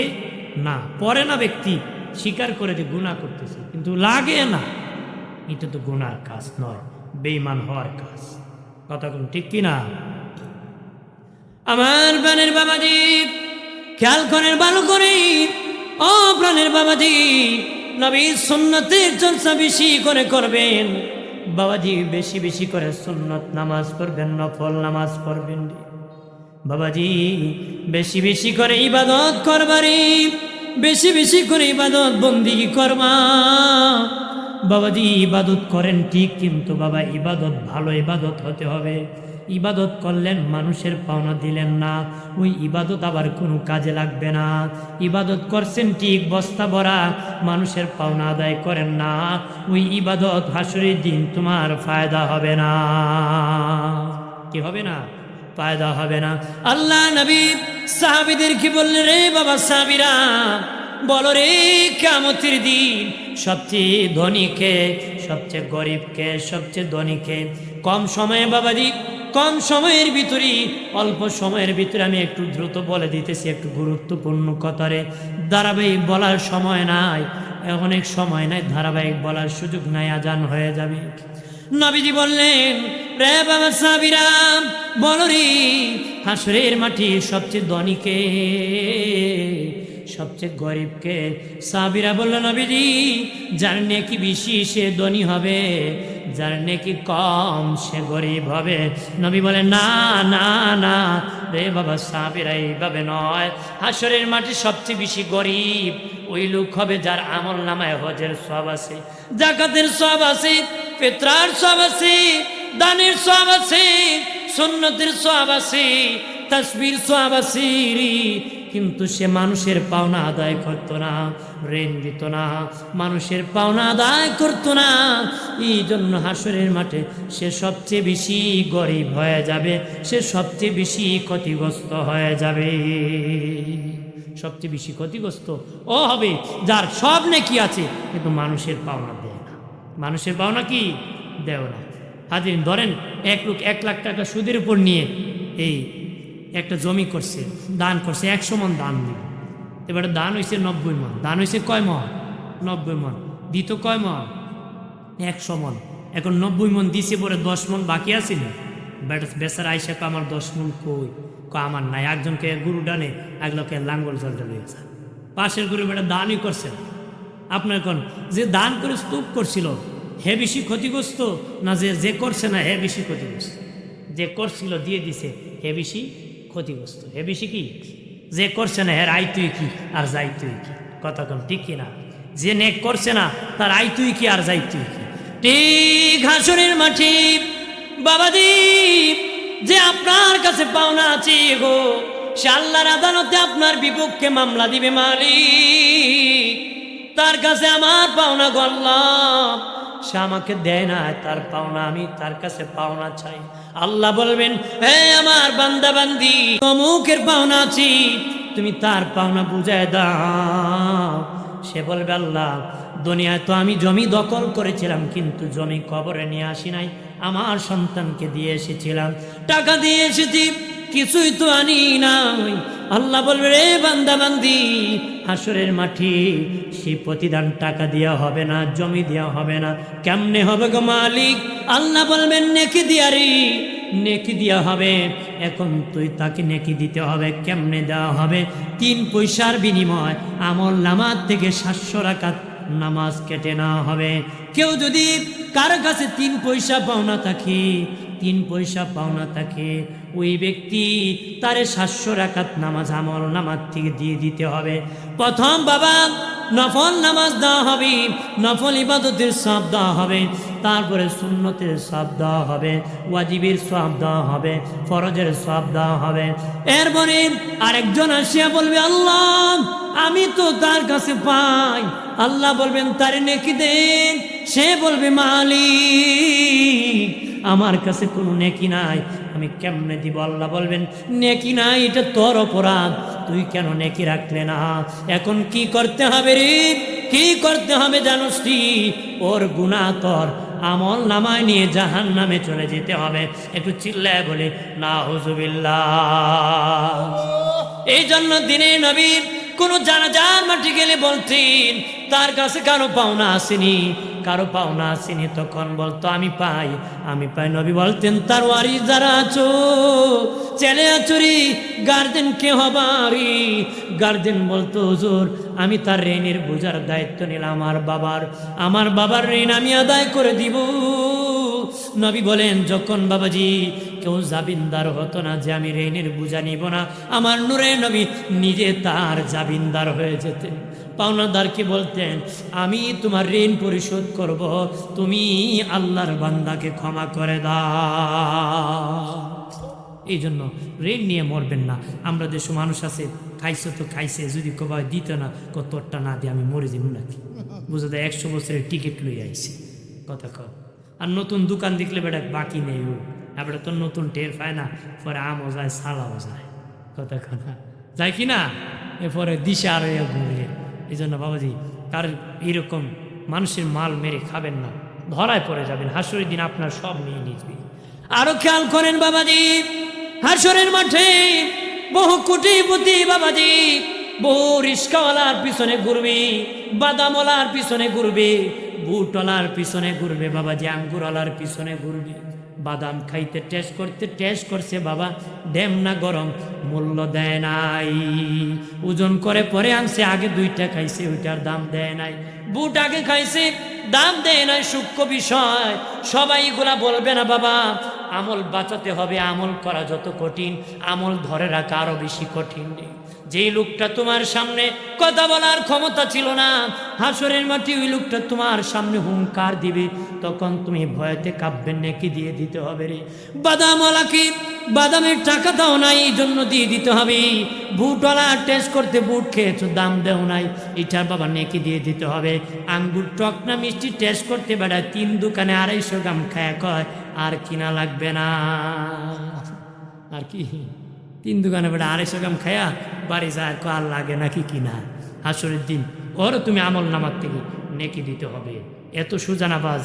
না? পড়ে না ব্যক্তি, স্বীকার করে যে গুনাহ করতেছে, কিন্তু লাগে না, এটা তো গুনার কাজ নয়, বেঈমান হওয়ার কাজ। কতক্ষণ? ঠিক কিনা? আমার বানের বাবাজি খেয়াল করেন ভালো করে, ও প্রাণের বাবাজি, নবীর সুন্নতের চর্চা বেশি করে করবেন বাবাজি, বেশি বেশি করে সুন্নত নামাজ পড়বেন, নফল নামাজ পড়বেন বাবাজি, বেশি বেশি করে ইবাদত করবারে, বেশি বেশি করে ইবাদত বন্দিগি করবা বাবাজি। ইবাদত করেন ঠিক, কিন্তু বাবা ইবাদত ভালো ইবাদত হতে হবে। ইবাদত করলেন মানুষের পাওনা দিলেন না, ওই ইবাদত আবার কোনো কাজে লাগবে না। ইবাদত করছেন ঠিক বস্তা ভরা, মানুষের পাওনা আদায় করেন না, ওই ইবাদত হাসরের দিন তোমার ফায়দা হবে না। কি হবে না? ফায়দা হবে না। আল্লাহ নবী সাহাবীদেরকে বললেন, রে বাবা সাহাবীরা, বলো রে কিয়ামতের দিন সবচেয়ে ধনীকে, সবচেয়ে গরিবকে, সবচেয়ে ধনীকে। কম সময়ে বাবাজি, কম সময়ের ভিতরে, অল্প সময়ের ভিতরে আমি একটু দ্রুত বলে দিতেছি, একটু গুরুত্বপূর্ণ কথারে ধারাবাহিক বলার সময় নাই, অনেক সময় নাই, ধারাবাহিক বলার সুযোগ নাই, আজান হয়ে যাবে। নবীজি বললেন, রে বাবা সাহাবীরা, বলো রে হাসরের মাটি সবচেয়ে ধনীকে, সবচেয়ে গরিবকে। সাহাবীরা বলল, নবীজি যার নেকি বেশি সে ধনী হবে, যার নেকি কম সে গরিব হবে। নবী বলেন, না না না রে বাবা সাহাবীরা, এইভাবে নয়। হাসরের মাটি সবচেয়ে বেশি গরিব ওই লোক হবে যার আমল নামায় হজের সওয়াব আছে, যাকাতের সওয়াব আছে, ফিতরার সওয়াব আছে, দানের সওয়াব আছে, সুন্নতের সওয়াব আছে, তাসবির সওয়াব আছে, কিন্তু সে মানুষের পাওনা আদায় করত না, ঋণ দিত না, মানুষের পাওনা আদায় করত না। এই জন্য হাসরের মাঠে সে সবচেয়ে বেশি গরিব হয়ে যাবে, সে সবচেয়ে বেশি ক্ষতিগ্রস্ত হয়ে যাবে। সবচেয়ে বেশি ক্ষতিগ্রস্ত ও হবে যার সব নেকি আছে কিন্তু মানুষের পাওনা দেয় না। মানুষের পাওনা কি দেও না। হাজির ধরেন, এক লোক 1 লাখ টাকা সুদের উপর নিয়ে এই একটা জমি করছে, দান করছে, 100 মণ দান দিল। এবারে দান হয়েছে 90 মণ। দান হয়েছে কয় মণ? 90 মণ। দিত কয় মণ? 100 মণ। এখন 90 মণ দিছে, পরে 10 মণ বাকি আছে না। বেচারা আইসা কো আমার 10 মণ কই? আমার নাই। একজনকে গরু ডানে, এক লোকে লাঙ্গল জলটা লইয়েছে। পাশের গরু বেটা দানই করছে। আপনার কোন যে দান করে স্তূপ করছিল হে বেশি ক্ষতিগ্রস্ত, না যে করছে না হে বেশি ক্ষতিগ্রস্ত? যে করছিল দিয়ে দিছে হে বেশি ক্ষতিগ্রস্ত। হে বেশি কি? যে করছে না হের আইতুই কি আর যাইতুই কি? কথা কম ঠিক কিনা? যে নেক করছে না তার আইতুই কি আর যাইতুই কি? ঠিক হাসরের মাঠে বাবাজি, যে আপনার কাছে পাওনা আছে গো, সে আল্লাহর আদালতে আপনার বিপক্ষে মামলা দিবে। মালিক, তার কাছে আমার পাওনা গো আল্লাহ, সে আমাকে দেয় না, তার পাওনা আমি তার কাছে পাওনা চাই। আল্লাহ বলবেন, হে আমার বান্দা বান্দি, অমুকের পাওনা আছি, তুমি তার পাওনা বুঝায় দাও। সে বলবে, আল্লাহ দুনিয়ায় তো আমি জমি দখল করেছিলাম, কিন্তু জমি কবরে নিয়ে আসি নাই, আমার সন্তানকে দিয়ে এসেছিলাম, টাকা দিয়ে এসেছি, কিছুই তো আনি নাই। আল্লাহ বলবে, রে বান্দা বান্দি, হাসরের মাঠে সেই প্রতিদান টাকা দেওয়া হবে না, জমি দেওয়া হবে না। কেমনে হবে গো মালিক? আল্লাহ বলবেন, নেকি দিয়া রে, নেকি দেওয়া হবে। এখন তুই তাকে নেকি দিতে হবে। কেমনে দেওয়া হবে? 3 পয়সার বিনিময় আমল নামাজ থেকে 700 রাকাত নামাজ কেটে নেওয়া হবে। কেউ যদি কারো কাছে 3 পয়সা পাওনা থাকে, 3 পয়সা পাওনা থাকে, ওই ব্যক্তি তারে 700 রাকাত নামাজ আমল নামাজ থেকে দিয়ে দিতে হবে। প্রথম বাবা নফল নামাজ দেওয়া হবে, নফল ইবাদতের সওয়াব দেওয়া হবে, তারপরে সুন্নতের সওয়াব দেওয়া হবে, ওয়াজিবের সওয়াব দেওয়া হবে, ফরজের সওয়াব দেওয়া হবে। এরপরে আরেকজন আসিয়া বলবে, আল্লাহ আমি তো তার কাছে পাই। আল্লাহ বলবেন, তার নেকি দেন। সে বলবে, মালিক আমার কাছে কোনো নেকি নাই, আমি কেমনে দিব? আল্লাহ বলবেন, নেকি নাই এটা তোর অপরাধ, তুই কেন নেকি রাখলে না? এখন কি করতে হবে রে? কি করতে হবে জানোস কি? ওর গুনাহ তোর আমল নামায় নিয়ে জাহান্নামে চলে যেতে হবে। একটু চিল্লায় বলে নাউজুবিল্লাহ। এই জন্য দিনে নবী কোন জানাজার মাটি গেলে বলতেন, তার কাছে কারো পাওনা আসেনি, কারো পাওনা আসেনি, তখন বলতো আমি পাই। নবী বলতেন তার ওয়ারিস যারা আছো, ছেলে আচুরি, গার্জেন কে হবারি? গার্জেন বলতো হুজুর আমি তার ঋণের বোঝার দায়িত্ব নিলাম, আমার বাবার ঋণ আমি আদায় করে দিব। নবী বলেন যখন বাবাজি কেউ জামিনদার হতো না যে আমি ঋণের বোঝা নিব না, আমার নূরে নবী নিজে তার জামিনদার হয়ে যেতেন। পাওনাদারকে বলতেন আমি তোমার ঋণ পরিশোধ করব, তুমি আল্লাহর বান্দাকে ক্ষমা করে দাও। এই জন্য ঋণ নিয়ে মরবেন না। আমরা দেশে মানুষ আছে খাইছে তো খাইছে, যদি কবাই দিত না কতটা না দিয়ে আমি মরে যাব নাকি, বুঝে দেয় 100 বছরের টিকিট লই আইছে কথা কর। আর নতুন দোকান দেখলে বেটা বাকি নেই, ও এবারে তো নতুন টের পায় না, পরে আমও যায় সালাও যায় কথা কথা যায় কি না, এরপরে দিশে আর ঘুরলে। এই জন্য বাবাজি তার এইরকম মানুষের মাল মেরে খাবেন না, ধরায় পড়ে যাবেন, হাসরের দিন আপনার সব নিয়ে নিজবে। আরো খেয়াল করেন বাবাজি, হাসরের মাঠে বহু কোটিপতি বাবাজি বহু রিস্কাওয়ালার পিছনে ঘুরবে, বাদামওয়ালার পিছনে ঘুরবে, বুটওয়ালার পিছনে ঘুরবে বাবাজি, আঙ্গুরওয়ালার পিছনে ঘুরবে। বাদাম খাইতে টেস্ট করছে বাবা, ড্যাম না গরম, মূল্য দেয় নাই, ওজন করে পরে আনছে, আগে 2টা খাইছে ওইটার দাম দেয় নাই। বুট আগে খাইছে দাম দেয় নাই, সূক্ষ্ম বিষয়, সবাই এগুলা বলবে না বাবা। আমল বাঁচাতে হবে, আমল করা যত কঠিন, আমল ধরে রাখা আরো বেশি কঠিন। যেই লোকটা তোমার সামনে কথা বলার ক্ষমতা ছিল না, হাসরের মাঠে ওই লোকটা তোমার সামনে হুঙ্কার দিবে, তখন তুমি ভয়তে কাঁপবেন, নেকি দিয়ে দিতে হবে রে। বাদামওয়ালাকে বাদামের টাকা দাও নাই, এই জন্য দিয়ে দিতে হবে। বুটওয়ালা টেস্ট করতে বুট খেয়েছো, দাম দেও নাই, এটার বাবা নেকি দিয়ে দিতে হবে। আঙ্গুর টক না মিষ্টি টেস্ট করতে বেড়ায় 3 দোকানে 250 গ্রাম খায়, কয় আর কিনা লাগবে না। আর কি 3 দোকানে বেড়া 250 গ্রাম খায়া বাড়ি যায়, আর লাগে নাকি কিনা। হাসরের দিন ওরও তুমি আমল নামার থেকে নেকি দিতে হবে। এত সুজানা বাজ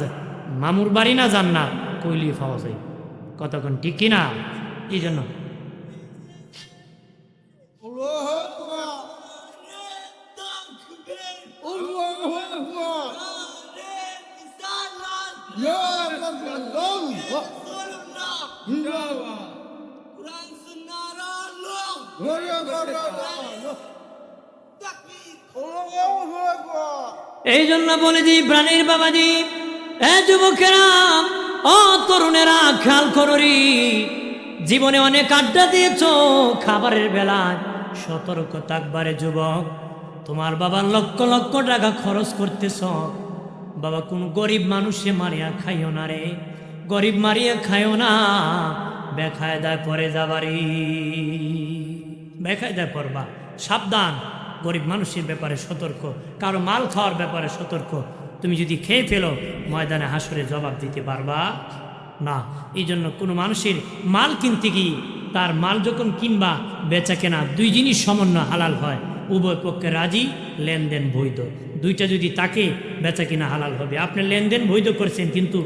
মামুর বাড়ি না যান না কইলি পাওয়া যায়, কতক্ষণ ঠিক কিনা। এই জন্য এই জন্য বলে দিই প্রাণীর বাবাজি, যুবকেরা ও তরুণেরা খেয়াল কররি, জীবনে অনেক আড্ডা দিয়েছ, খাবারের বেলায় সতর্ক থাকবারে যুবক। তোমার বাবা লক্ষ লক্ষ টাকা খরচ করতেছ, বাবা কোন গরিব মানুষে মারিয়া খাইও না রে, গরিব মারিয়া খাইও না, বেকায়দায় পড়ে যাবারি, বেকায়দায় পড়বা। সাবধান, গরিব মানুষের ব্যাপারে সতর্ক, কারো মাল খাওয়ার ব্যাপারে সতর্ক। তুমি যদি খেয়ে ফেলো ময়দানে হাসরে জবাব দিতে পারবা না। এই জন্য কোনো মানুষের মাল কিনতে গিয়ে তার মাল যখন কিনবা, বেচা কেনা 2 জিনিস সমন্বয় হালাল হয়, উভয় পক্ষে রাজি, লেনদেন বৈধ। 2টা যদি তাকে বেচা কিনা হালাল হবে। আপনি লেনদেন বৈধ করছেন, কিন্তু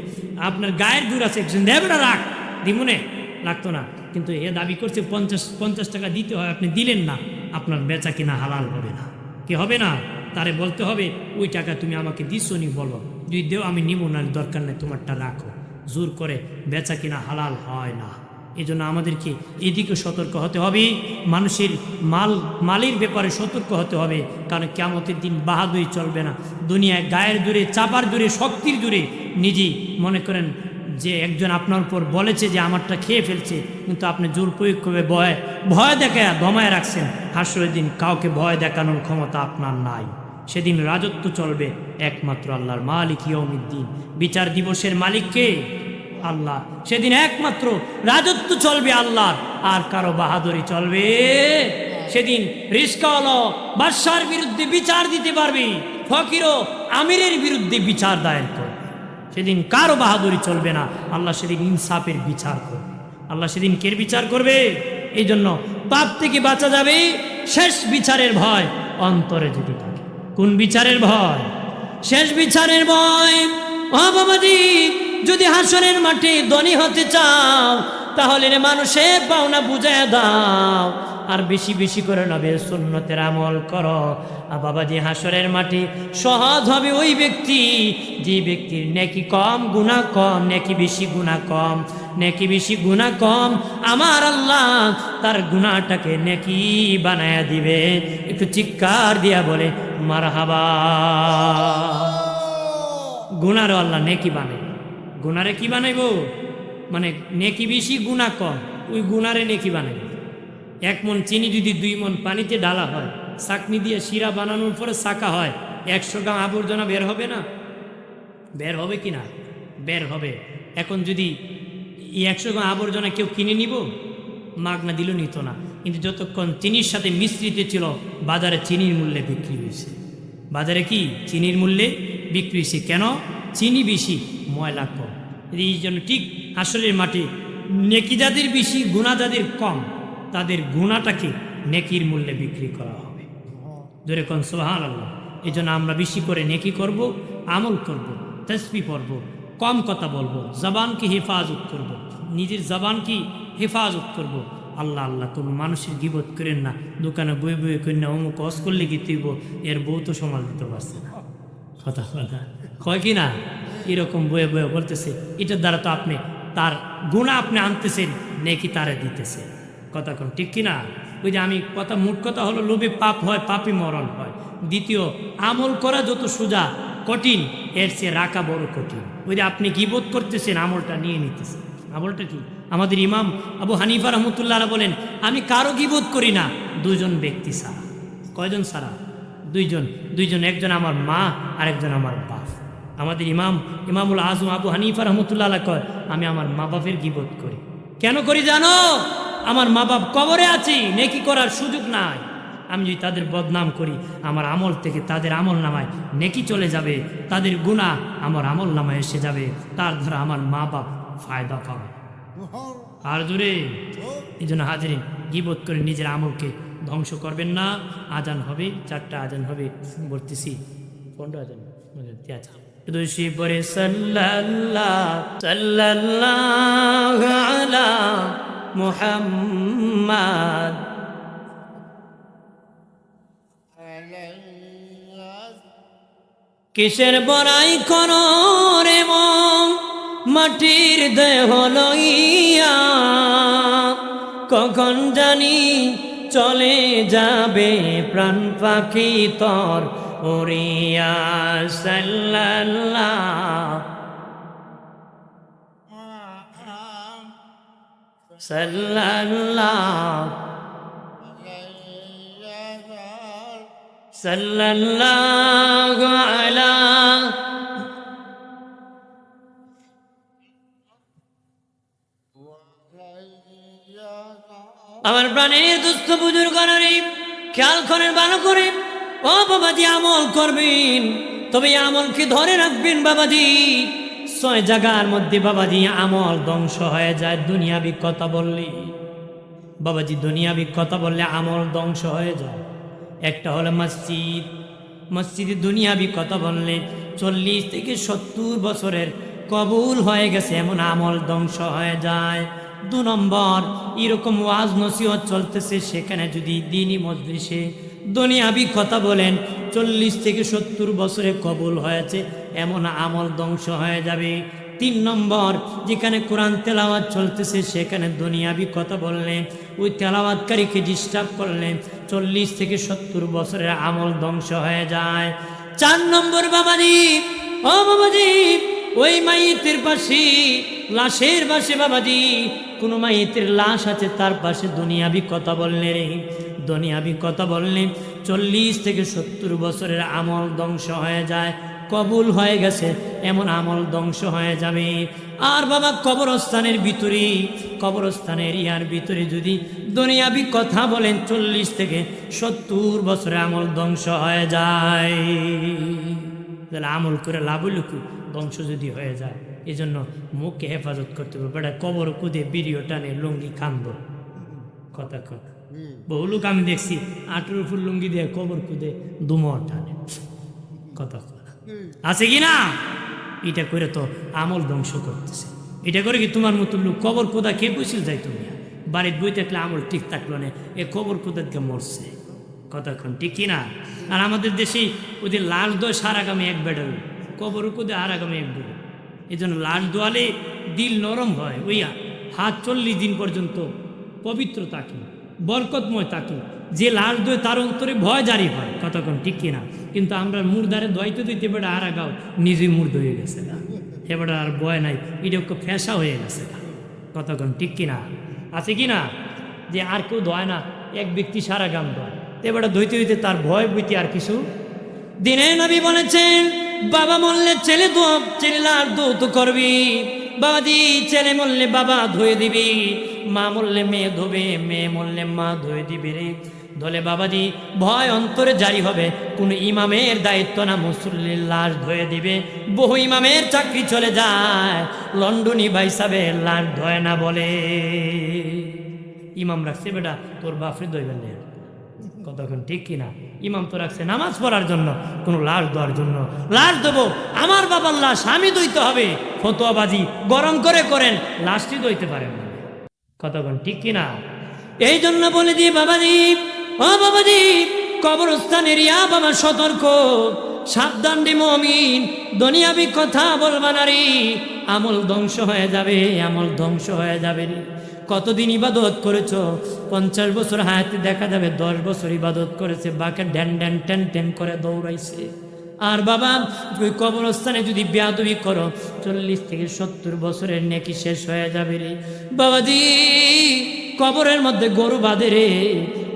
আপনার গায়ের দূর আছে, একজন দেবটা রাখ দিমুনে লাগতো না, কিন্তু এ দাবি করছে 50 টাকা দিতে হয়, আপনি দিলেন না, আপনার বেচা কিনা হালাল হবে না। কি হবে না? তারে বলতে হবে ওই টাকা তুমি আমাকে দিছো নি, বলো, যদি দেও আমি নিব না, দরকার নেই তোমারটা রাখো। জোর করে বেচা কিনা হালাল হয় না। এই জন্য আমাদেরকে এদিকে সতর্ক হতে হবে, মানুষের মালের ব্যাপারে সতর্ক হতে হবে, কারণ কিয়ামতের দিন বাহাদুরি চলবে না। দুনিয়ায় গায়ের দূরে, চাপার দূরে, শক্তির দূরে নিজেই মনে করেন যে একজন আপনার উপর বলেছে যে আমারটা খেয়ে ফেলছে, কিন্তু আপনি জোর প্রয়োগ করে ভয় দেখায় দমায় রাখছেন। হাসরের দিন কাউকে ভয় দেখানোর ক্ষমতা আপনার নাই। সেদিন রাজত্ব চলবে একমাত্র আল্লাহর, মালিক ইয়াউমিদ্দিন। বিচার দিবসের মালিক কে? আল্লাহ। সেদিন একমাত্র রাজত্ব চলবে আল্লাহর, আর কারো বাহাদুরি চলবে সেদিন রিস্কাওয়ালা বাদশার বিরুদ্ধে বিচার দিতে পারবে, ফকিরও আমিরের বিরুদ্ধে বিচার দায়ের করবে। সেদিন কারো বাহাদুরি চলবে না, আল্লাহ সেদিন ইনসাফের বিচার করবে। আল্লাহ সেদিন কে বিচার করবে? এই জন্য পাপ থেকে বাঁচা যাবে শেষ বিচারের ভয় অন্তরে যদি থাকে। কোন বিচারের ভয়? শেষ বিচারের ভয়। ও বাবাজি, যদি হাসরের মাঠে ধনী হতে চাও, তাহলে মানুষের পাওনা বুঝায় দাও, আর বেশি বেশি করে নবীর সুন্নতের আমল করো। আর বাবাজি হাসরের মাটি সহজ হবে ওই ব্যক্তি যে ব্যক্তির নেকি কম গুনাহ কম, নেকি বেশি গুনাহ কম, নেকি বেশি গুনাহ কম। আমার আল্লাহ তার গুনাহটাকে নেকি বানায়া দিবে। একটু চিৎকার দিয়া বলে মারহাবা। গুনারও আল্লাহ নেকি বানাই, গুনারে কি বানাইব মানে নেকি বেশি গুনাহ কম, ওই গুনারে নেকি বানাইব। 1 মণ চিনি যদি 2 মণ পানিতে ঢালা হয়, চাকনি দিয়ে শিরা বানানোর পরে ছাকা হয়, 100 গ্রাম আবর্জনা বের হবে না? বের হবে কি না? বের হবে। এখন যদি 100 গ্রাম আবর্জনা কেউ কিনে নিব, মাগনা দিল নিত না, কিন্তু যতক্ষণ চিনির সাথে মিশ্রিত ছিল বাজারে চিনির মূল্যে বিক্রি হয়েছে। বাজারে কি চিনির মূল্যে বিক্রি হয়েছে? কেন? চিনি বেশি, ময়লা কম। এই জন্য ঠিক হাসরের মাঠে নেকি যাদের বেশি গুনাহ যাদের কম, তাদের গুনাহটাকে নেকির মূল্যে বিক্রি করা হবে। জোরে কোন সুবহানাল্লাহ। এই জন্য আমরা বেশি করে নেকি করব, আমল করব, তাসবিহ পড়ব, কম কথা বলবো, জবানকে হেফাজত করব, নিজের জবানকে হেফাজত করব। আল্লাহ আল্লাহ কোনো মানুষের গিবত করেন না। দোকানে বই বই করেন না, অমুক কস করলে কি তুইব, এর বউ তো সমাল দিতে পারছে না। কথা কথা কয় কি না? এরকম বয়ে বয়ে বলতেছে, এটার দ্বারা তো আপনি তার গুনাহ আপনি আনতেছেন, নেকি তারে দিতেছে। কথা কোন ঠিক কিনা? ওই যে আমি কথা, মোট কথা হলো লোভে পাপ হয়, পাপই মরণ হয়। দ্বিতীয়, আমল করা যত সোজা কঠিন, এর চেয়ে রাখা বড় কঠিন। ওই যে আপনি গীবত করতেছেন, আমলটা নিয়ে নিতেছেন। আমলটা কি? আমাদের ইমাম আবু হানিফা রহমতুল্লাহ বলেন, আমি কারো গীবত করি না 2 জন ব্যক্তি ছাড়া। কয়জন ছাড়া? 2 জন। 2 জন, একজন আমার মা আর একজন আমার বাপ। আমাদের ইমামুল আজম আবু হানিফা রহমতুল্লাহ কয়, আমি আমার মা বাপের গীবত করি। কেন করি জানো? আমার মা বাপ কবরে আছে, নেকি করার সুযোগ নাই। আমি যদি তাদের বদনাম করি, আমার আমল থেকে তাদের আমল নামায় নেকি চলে যাবে, তাদের গুনাহ আমার আমল নামায় এসে যাবে, তার দ্বারা আমার মা বাপ ফায়দা পাবে। আর জোরে। এই জন্য হাজিরিন, গীবত করে নিজের আমলকে ধ্বংস করবেন না। আজান হবে, 4টা আজান হবে, বলতেছি 15 আজান দুশি পরে সাল্লাল্লাহু আলা মুহাম্মাদ। কিসের বড়াই করো রে মন, মাটির দেহ লইয়া, কখন জানি চলে যাবে প্রাণ পাখি তর উড়িয়া। সাল্লাল্লাহু আলা আমার প্রাণের দুস্থ বুজুর্গরা, খেয়াল করেন, ভালো করে। ও বাবাজি, আমল করবেন, তবে আমলকে ধরে রাখবেন বাবাজি। 6 জায়গার মধ্যে বাবাজি আমল ধ্বংস হয়ে যায় দুনিয়াবি কথা বললে। বাবাজি দুনিয়াবি কথা বললে আমল ধ্বংস হয়ে যায়। একটা হলো মসজিদ। মসজিদে দুনিয়াবি কথা বললে 40 থেকে 70 বছরের কবুল হয়ে গেছে এমন আমল ধ্বংস হয়ে যায়। 2 নম্বর, এরকম ওয়াজ নসিহত চলতেছে, সেখানে যদি দ্বীনি মজলিসে দুনিয়াবি কথা বলেন, 40 থেকে 70 বছরে কবুল হয়েছে এমন আমল ধ্বংস হয়ে যাবে। 3 নম্বর, যেখানে কোরআন তেলাওয়াত চলতেছে সেখানে দুনিয়াবি কথা বললেন, ওই তেলাওয়াতকারীকে ডিস্টার্ব করলেন, 40 থেকে 70 বছরের আমল ধ্বংস হয়ে যায়। 4 নম্বর বাবাজি, ও বাবাজি, ওই মাইয়েতের পাশে, লাশের পাশে বাবাজি, কোনো মাইয়েতের লাশ আছে, তার পাশে দুনিয়াবি কথা বললেন, দুনিয়াবি কথা বললেন, 40 থেকে 70 বছরের আমল ধ্বংস হয়ে যায়। কবুল হয়ে গেছে এমন আমল ধ্বংস হয়ে যাবে। আর বাবা কবরস্থানের ভিতরে, কবরস্থানের ইয়ার ভিতরে যদি দুনিয়াবি কথা বলেন, 40 থেকে 70 বছরের আমল ধ্বংস হয়ে যায়। তাহলে আমল করে লাভ হইল কি? ধ্বংস যদি হয়ে যায়। এই জন্য মুখকে হেফাজত করতে হবে। বেটা কবর কুদে বিড়িও টানে, লুঙ্গি কান্দ। কথা কথা বহু লোক আমি দেখছি 18 ফুল লুঙ্গি দিয়ে কবর কুদে দুমর টানে। কথা আছে কি না? এটা করে তো আমল ধ্বংস করতেছে। এটা করে কি তোমার মতো লোক কবর কোদা কে বসে যায়? তুমি বাড়ির বই থাকলে আমল ঠিক থাকলো না, এ কবর কোথাকে মরছে। কতক্ষণ ঠিক কিনা? আর আমাদের দেশেই ওদের লাশ দোয় সারাগামে এক বেডাল, কবর কোদে আর আগামে এক বেডাল। এই জন্য লাশ দোয়ালে দিল নরম হয়, ওই হাত 40 দিন পর্যন্ত পবিত্র থাকে, বরকতময় থাকে। যে লাশ দোয় তার অন্তরে ভয় জারি হয়। কতক্ষণ ঠিক কিনা? কিন্তু আমরা মুর্দারে দইতে দইতে বেড়া আর আগাও নিজেই মুর্দ হয়ে গেছে না, এবারে আর ভয় নাই, এটা ফ্যাসা হয়ে গেছে না। কতক্ষণ ঠিক কিনা? আছে কি না? যে আর কেউ ধয় না, এক ব্যক্তি সারা গাম ধয়, এবারে ধইতে ধইতে তার ভয় বইতে আর কিছু দিনে। নবী বলেছেন, বাবা মরলে ছেলে লাশ দৌত করবি, বাবাজি ছেলে মরলে বাবা ধুয়ে দিবি, মা মরলে মেয়ে ধোবে, মেয়ে মরলে মা ধুয়ে দিবি রে। ধলে বাবাজি ভয় অন্তরে জারি হবে, কোন ইমামের দায়িত্ব না মুসল্লির লাশ ধুয়ে দিবে। বহু ইমামের চাকরি চলে যায়, লন্ডনী ভাই সাহেবের লাশ ধয় না বলে। ইমাম রাখছে বেটা তোর বাপরে ধইবেন না। কতক্ষণ ঠিক কিনা? ইমাম তো রাখছে নামাজ পড়ার জন্য, কোনো লাশ দেওয়ার জন্য। লাশ দেবো, আমার বাবার লাশ আমি দইতে হবে, ফতোয়াবাজি গরম করে করেন, লাশটি দইতে পারেন না। কতক্ষণ ঠিক কিনা? এই জন্য বলে দিই বাবাজি, ও বাবাজি, কবরস্থানের ইয়া বাবা সতর্ক, সাবধান রে মুমিন, দুনিয়াবি কথা বলবা না রে, আমল ধ্বংস হয়ে যাবে, আমল ধ্বংস হয়ে যাবে রে। কতদিন ইবাদত করেছ? 50 বছর হায়াতে দেখা যাবে 10 বছর ইবাদত করেছে, বাকে ড্যান ড্যান টেন টেন করে দৌড়াইছে। আর বাবা ওই কবরস্থানে যদি বেয়াদবি করো, 40 থেকে 70 বছরের নেকি শেষ হয়ে যাবে রে। বাবাজি কবরের মধ্যে গরু বাঁধে রে,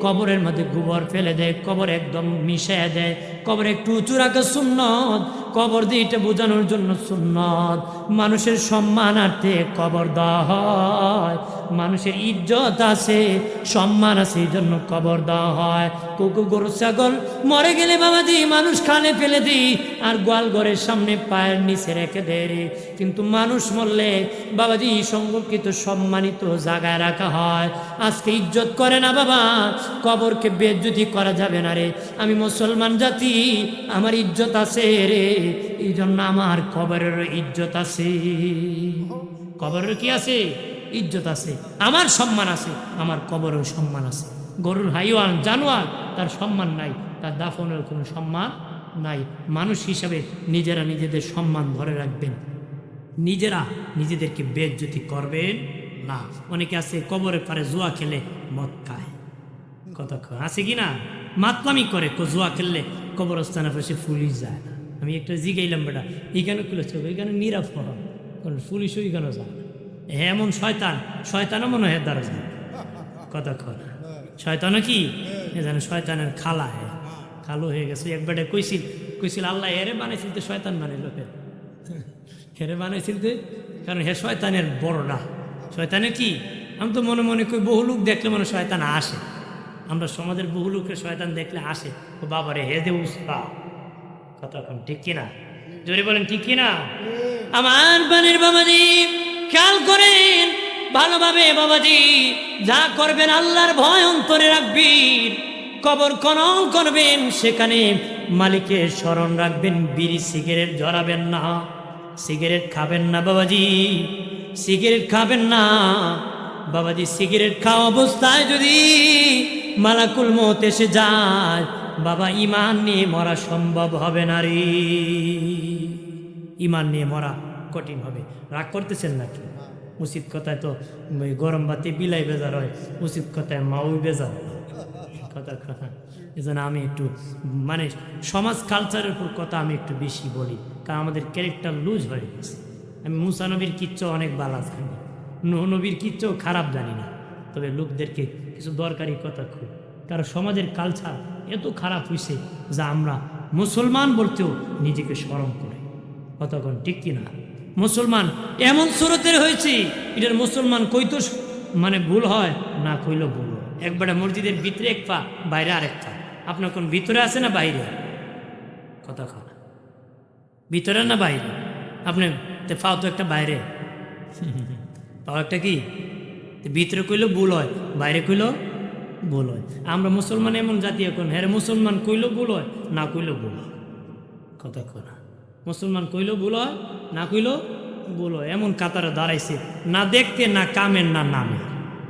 কবরের মধ্যে গোবর ফেলে দেয়, কবর একদম মিশিয়ে দেয়, কবর একটু উঁচু রাখা সুন্নত, কবর দিয়ে এটা বোঝানোর জন্য সুন্নত। মানুষের সম্মানার্থে কবর দেওয়া হয়, মানুষের ইজ্জত আছে, সম্মান আছে, এই জন্য কবর দেওয়া হয়। কুকুর গরু ছাগল মরে গেলে বাবাজি মানুষ খালে ফেলে দিই, আর গোয়াল ঘরের সামনে পায়ের নিচে রেখে দেয় রে। কিন্তু মানুষ মরলে বাবাজি সংরক্ষিত সম্মানিত জায়গায় রাখা হয়। আজকে ইজ্জত করে না বাবা, কবরকে বেইজ্জতি করা যাবে না রে। আমি মুসলমান জাতি, আমার ইজ্জত আছে রে, এই জন্য আমার কবরের ইজ্জত আছে। কবরের কি আছে? ইজ্জত আছে, আমার সম্মান আছে, আমার কবরের সম্মান আছে। গরুর হাইওয়ান জানোয়ার, তার সম্মান নাই, তার দাফনের কোনো সম্মান নাই। মানুষ হিসাবে নিজেরা নিজেদের সম্মান ধরে রাখবেন, নিজেরা নিজেদেরকে বেইজ্জতি করবেন না। অনেকে আছে কবরের পারে জুয়া খেলে মদ খায়, কতক্ষণ আছে কি না? মাতলামি করে, জুয়া খেললে কবরস্থানে বসে পুলিশ যায় না। আমি একটা জিগাইলাম বেটা এখানে খুলেছে, ওইখানে নিরাপদ, পুলিশ ওইখানে যায় না। এমন শয়তান, শয়তানও মনে হয় দ্বারা যায়। কতক্ষণ শয়তানও কি জানে, শয়তানের খালা কালো হয়ে গেছে। একবারে কইছিল আল্লাহ হেরে বানাইছিল তো শয়তান বানাইল, হেরে বানাইছিল তো, কারণ হে শয়তানের বড়রা। শয়তানের কি? আমি তো মনে মনে কই বহু লোক দেখলে মনে শয়তান আসে, আমরা সমাজের বহু লোকের শয়তান দেখলে আসে, ও বাবারে হে দে উস্তা। কতক্ষণ ঠিক কিনা? জোরে বলেন ঠিক কিনা? আমার বানের বাবাজি খেয়াল করেন ভালোভাবে বাবাজি, যা করবেন আল্লাহর ভয় অন্তরে রাখবেন। কবর খনন করবেন, সেখানে মালিকের স্মরণ রাখবেন। বিড়ি সিগারেট জড়াবেন না, সিগারেট খাবেন না বাবাজি, সিগারেট খাবেন না বাবাজি। সিগারেট খাওয়া অবস্থায় যদি মালাকুল মউত এসে যায় বাবা, ইমান নিয়ে মরা সম্ভব হবে না রে, ইমান নিয়ে মরা কঠিন হবে। রাগ করতেছেন নাকি? উচিত কথায় তো গরম বাতি বিলাই বেজার হয়, উচিত কথায় মাও বেজার কথা। এই জন্য আমি একটু মানে সমাজ কালচারের উপর কথা আমি একটু বেশি বলি, কারণ আমাদের ক্যারেক্টার লুজ হয়ে গেছে। আমি মুসা নবীর কিচ্ছু অনেক বালা জানি, নূহ নবীর কিচ্ছু খারাপ জানি না, তবে লোকদেরকে কিছু দরকারি কথা খুব, কারণ সমাজের কালচার এত খারাপ হয়েছে যা আমরা মুসলমান বলতেও নিজেকে শরম করি। কতক্ষণ ঠিক কিনা? মুসলমান এমন সুরতের হয়েছে, এটার মুসলমান কইতো মানে ভুল হয় না, কইলেও ভুল হয়। একবারে মসজিদের ভিতরে এক পা, বাইরে আরেক পা। আপনার কোন ভিতরে আছে না বাইরে? কতক্ষণ ভিতরে না বাইরে? আপনি পাও তো একটা বাইরে, পাও একটা কি ভিতরে কইলেও ভুল হয়, বাইরে কইলেও ভুল হয়। আমরা মুসলমান এমন জাতি এখন, হ্যাঁ মুসলমান কইলেও ভুল হয়, না কইলেও ভুল হয়। কতক্ষণ মুসলমান কইলেও ভুল হয়, না কইলেও ভুল হয়। এমন কাতারে দাঁড়াইছে, না দেখতে না কামের না নামে।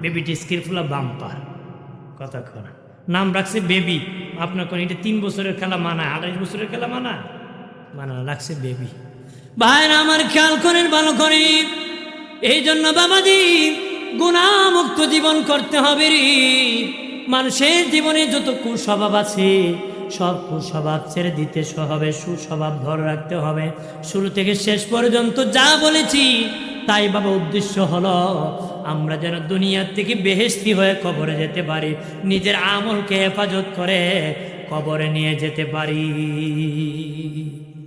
বেবিটি স্কিলফুল বাম্পার, কথা কনা নাম রাখছে বেবি। আপনার কোন এটা 3 বছরের খেলা মানায়, 28 বছরের খেলা মানায়? মানা রাখছে বেবি। ভাইরা আমার খেয়াল করেন, ভালো করে। এই জন্য বাবাজি গুনাহমুক্ত জীবন করতে হবে রে। মানুষের জীবনে যত কুস্বভাব আছে সব কুস্বভাব ছেড়ে দিতে হবে, সুস্বভাব ধরে রাখতে হবে। শুরু থেকে শেষ পর্যন্ত যা বলেছি তাই বাবা উদ্দেশ্য হলো আমরা যেন দুনিয়ার থেকে বেহেশতি হয়ে কবরে যেতে পারি, নিজের আমলকে হেফাজত করে কবরে নিয়ে যেতে পারি।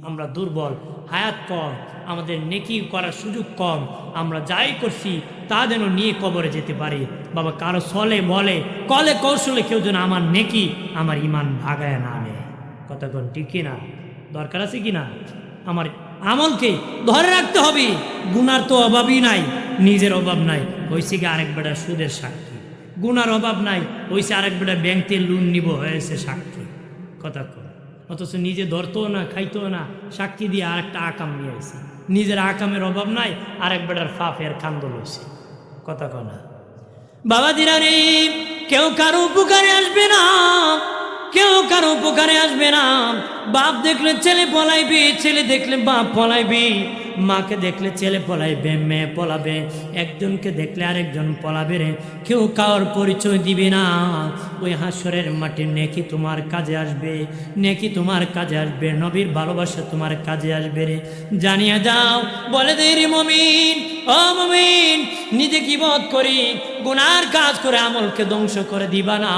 আমরা দুর্বল, হায়াত কম, আমাদের নেকি করার সুযোগ কম, আমরা যাই করছি তা যেন নিয়ে কবরে যেতে পারি। বাবা কারো ছলে বলে কলে কৌশলে কেউ যেন আমার নেকি আমার ইমান ভাগায় না আনে। কথা কোন ঠিক কিনা? দরকার আছে কিনা? আমার আমলকে ধরে রাখতে হবে। গুনার তো অভাবই নাই, নিজের অভাব নাই, হয়েছে কি আরেক বেটা সুদের সাক্ষী। গুনার অভাব নাই, হয়েছে আরেক বেটা ব্যাংকে লোন নিব হয়েছে সাক্ষী। কথা কর, অথচ নিজে ধরতো না, খাইতো না, সাক্ষী দিয়ে আরেকটা আকাম নিয়ে আসে। নিজের আকামের অভাব নাই, আরেক বেটার ফাফের কান্দল হয়েছে। কথা কনা বাবা দিরানি, কেউ কারো উপকারে আসবে না, কেউ কারো উপকারে আসবে না। বাপ দেখলে ছেলে পলাইবে, ছেলে দেখলে বাপ পলাইবে, মাকে দেখলে ছেলে পলাইবে, মেয়ে পলাবে, একজনকে দেখলে আরেকজন পলাবে রে। কেউ কারোর পরিচয় দিবে না। ওই হাসরের মাঠে নেকি তোমার কাজে আসবে, নেকি তোমার কাজে আসবে, নবীর ভালোবাসা তোমার কাজে আসবে রে। জানিয়ে যাও, বলে দে রে মমিন, ও মমিন, নিজে কি বোধ করি গুনার কাজ করে আমলকে ধ্বংস করে দিবা না।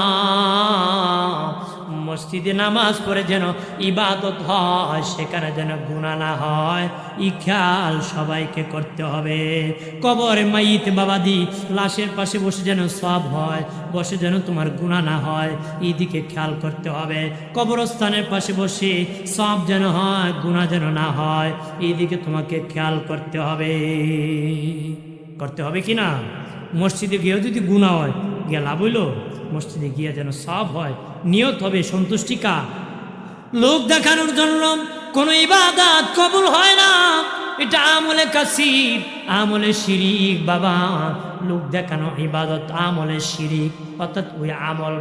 মসজিদে নামাজ পড়ে যেন ইবাদত হয়, সেখানে যেন গুনাহ না হয়, ই খেয়াল সবাইকে করতে হবে। কবরে মাইত বাবাদি লাশের পাশে বসে যেন সওয়াব হয়, বসে যেন তোমার গুনাহ না হয়, এই দিকে খেয়াল করতে হবে। কবরস্থানের পাশে বসে সওয়াব যেন হয়, গুনাহ যেন না হয়, এই দিকে তোমাকে খেয়াল করতে হবে। করতে হবে কি না? মসজিদে গিয়েও যদি গুনাহ হয় গিয়ে লাভ হইল? মসজিদে গিয়ে যেন সওয়াব হয়, নিয়ত হবে সন্তুষ্টি কার? লোক দেখানোর জন্য কোনো ইবাদত কবুল হয় না। এটা আমলে কাসির, আমলে শিরিক বাবা। লোক দেখানো ইবাদত আমলে শিরিক, অর্থাৎ ওই আমল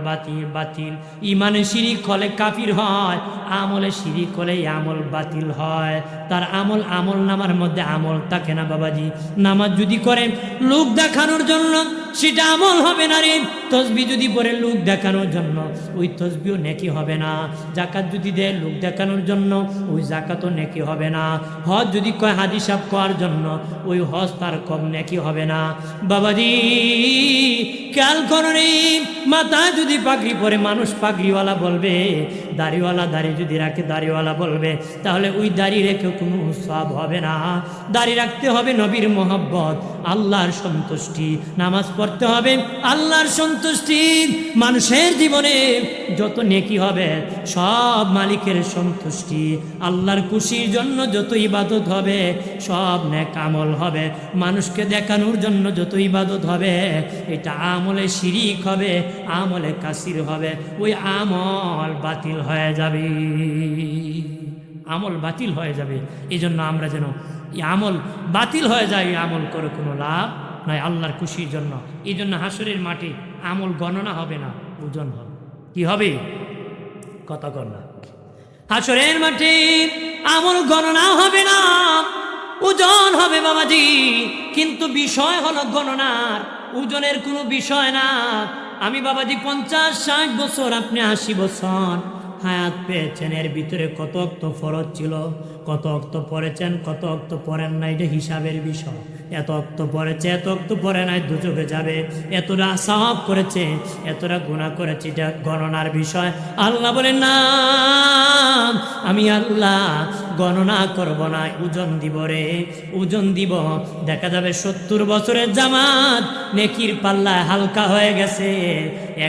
বাতিল। ইমানে শিরিক হলে কাফির হয়, আমলে শিরিক হলে আমল বাতিল হয়। তার আমল নামার মধ্যে আমল থাকে না বাবাজি। নামাজ যদি করেন লোক দেখানোর জন্য সেটা আমল হবে না রে। তসবি যদি পড়ে লোক দেখানোর জন্য ওই তসবিও নেকি হবে না। জাকাত যদি দেয় লোক দেখানোর জন্য ওই জাকাতও নেকি হবে না। হজ যদি কয় হাজি সাহেব করার জন্য ওই হজ তার কম নেকি হবে না। বাবাজি খেয়াল করো রে, মাথায় যদি পাগড়ি পরে মানুষ পাগড়িওয়ালা বলবে, দাড়িওয়ালা দাড়ি যদি রাখে দাড়িওয়ালা বলবে, তাহলে ওই দাড়ি রেখে কোনো সওয়াব হবে না। দাড়ি রাখতে হবে নবীর মোহব্বত, আল্লাহর সন্তুষ্টি। নামাজ পড়তে হবে আল্লাহর সন্তুষ্টি। মানুষের জীবনে যত নেকি হবে সব মালিকের সন্তুষ্টি, আল্লাহর খুশির জন্য যত ইবাদত হবে সব নেক আমল হবে। মানুষকে দেখানোর জন্য যত ইবাদত হবে এটা আমলে শিরিক হবে, আমলে কাসির হবে, ওই আমল বাতিল হয়ে যাবে, আমল বাতিল হয়ে যাবে। এই জন্য আমরা যেন এই আমল বাতিল হয়ে যায়, আমল করে কোনো লাভ নয় আল্লাহর খুশির জন্য। এই জন্য হাসরের মাঠে আমল গণনা হবে না, ওজন হবে। কি হবে? কথা গণনা। হাসরের মাঠে আমল গণনা হবে না, ওজন হবে বাবাজি। কিন্তু বিষয় হলো গণনার, ওজনের কোনো বিষয় না। আমি বাবাজি 50-60 বছর, আপনি 80 বছর হায়াত পেয়েছেন, এর ভিতরে কত অক্ত ফরজ ছিল, কত অক্ত পড়েছেন, কত অক্ত পড়েন না, এটা হিসাবের বিষয়। এত অক্ত পড়েছে, এত অক্ত পড়ে নাই, দুচোখে যাবে। এতটা সওয়াব করেছে, এতটা গুনাহ করেছে, এটা গণনার বিষয়। আল্লাহ বলেন না, আমি আল্লাহ গণনা করব না, ওজন দিব রে, ওজন দিব। দেখা যাবে 70 বছরের জামাত নেকির পাল্লায় হালকা হয়ে গেছে,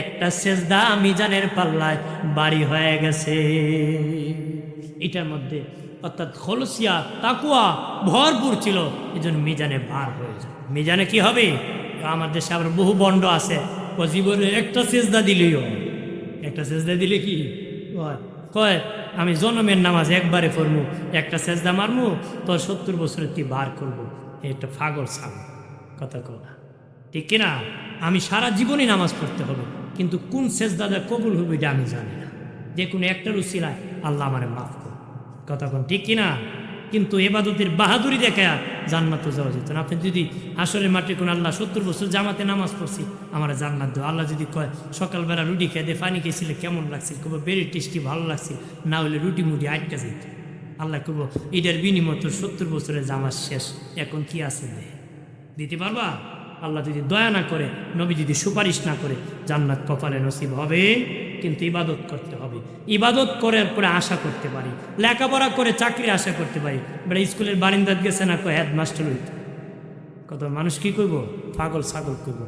একটা সেজদা মিজানের পাল্লায় বাড়ি হয়ে গেছে। এটার মধ্যে অর্থাৎ খলসিয়া তাকুয়া ভরপুর ছিল, এই জন্য মিজানে ভার হয়ে যায়। মিজানে কি হবে? আমার দেশে আবার বহু বন্ড আছে, জীবনে একটা সেজদা দিলেই হয়। একটা সেজদা দিলে কি কয়, আমি জনমের নামাজ একবারে পড়বো, একটা সেজদা মারমু, তোর 70 বছরের তুই বার করবো। এটা পাগল ছাগল, কথা কও না, ঠিক কিনা? আমি সারা জীবনই নামাজ পড়তে হবে, কিন্তু কোন সেজদাটা কবুল হবে এটা আমি জানি না। যে কোনো একটার উসিলায় আল্লাহ আমারে মাফ করুন। কথা কোন ঠিক কিনা? কিন্তু এবাদতের বাহাদুরি দেখা জান্নাতও যাওয়া যেত না। আপনি যদি হাসরের মাঠে কোন আল্লাহ 70 বছর জামাতে নামাজ পড়ছি আমার জান্নাত দেওয়া, আল্লাহ যদি কয় সকালবেলা রুটি খেয়ে দিয়ে পানি খেয়েছিলে কেমন লাগছে, কব বেরি টেস্টি ভালো লাগছে, না হলে রুটি মুটি আটকা যেত। আল্লাহ কব এটার বিনিময় তোর 70 বছরের জামাত শেষ, এখন কি আছে দিতে পারবা? আল্লাহ যদি দয়া না করে, নবী যদি সুপারিশ না করে, জান্নাত কপালে নসিব হবে, কিন্তু ইবাদত করতে হবে। ইবাদত করার পরে আশা করতে পারি, লেখাপড়া করে চাকরি আশা করতে পারি। বেড়া স্কুলের বারিন্দাত গেছে না কয় হেডমাস্টার হইত, কত মানুষ কি করবো, পাগল ছাগল করবো।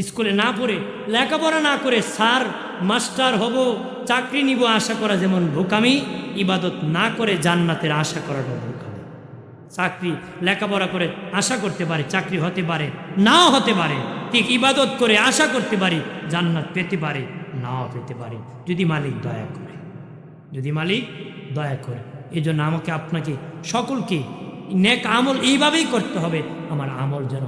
স্কুলে না পড়ে লেখাপড়া না করে স্যার মাস্টার হব, চাকরি নিব আশা করা যেমন বোকামি, ইবাদত না করে জান্নাতের আশা করাটা বোকামি। চাকরি লেখাপড়া করে আশা করতে পারে, চাকরি হতে পারে নাও হতে পারে, ঠিক ইবাদত করে আশা করতে পারি জান্নাত পেতে পারে নাও পেতে পারে, যদি মালিক দয়া করে, যদি মালিক দয়া করে। এই জন্য আমাকে আপনাকে সকলকে নেক আমল এইভাবেই করতে হবে। আমার আমল যেন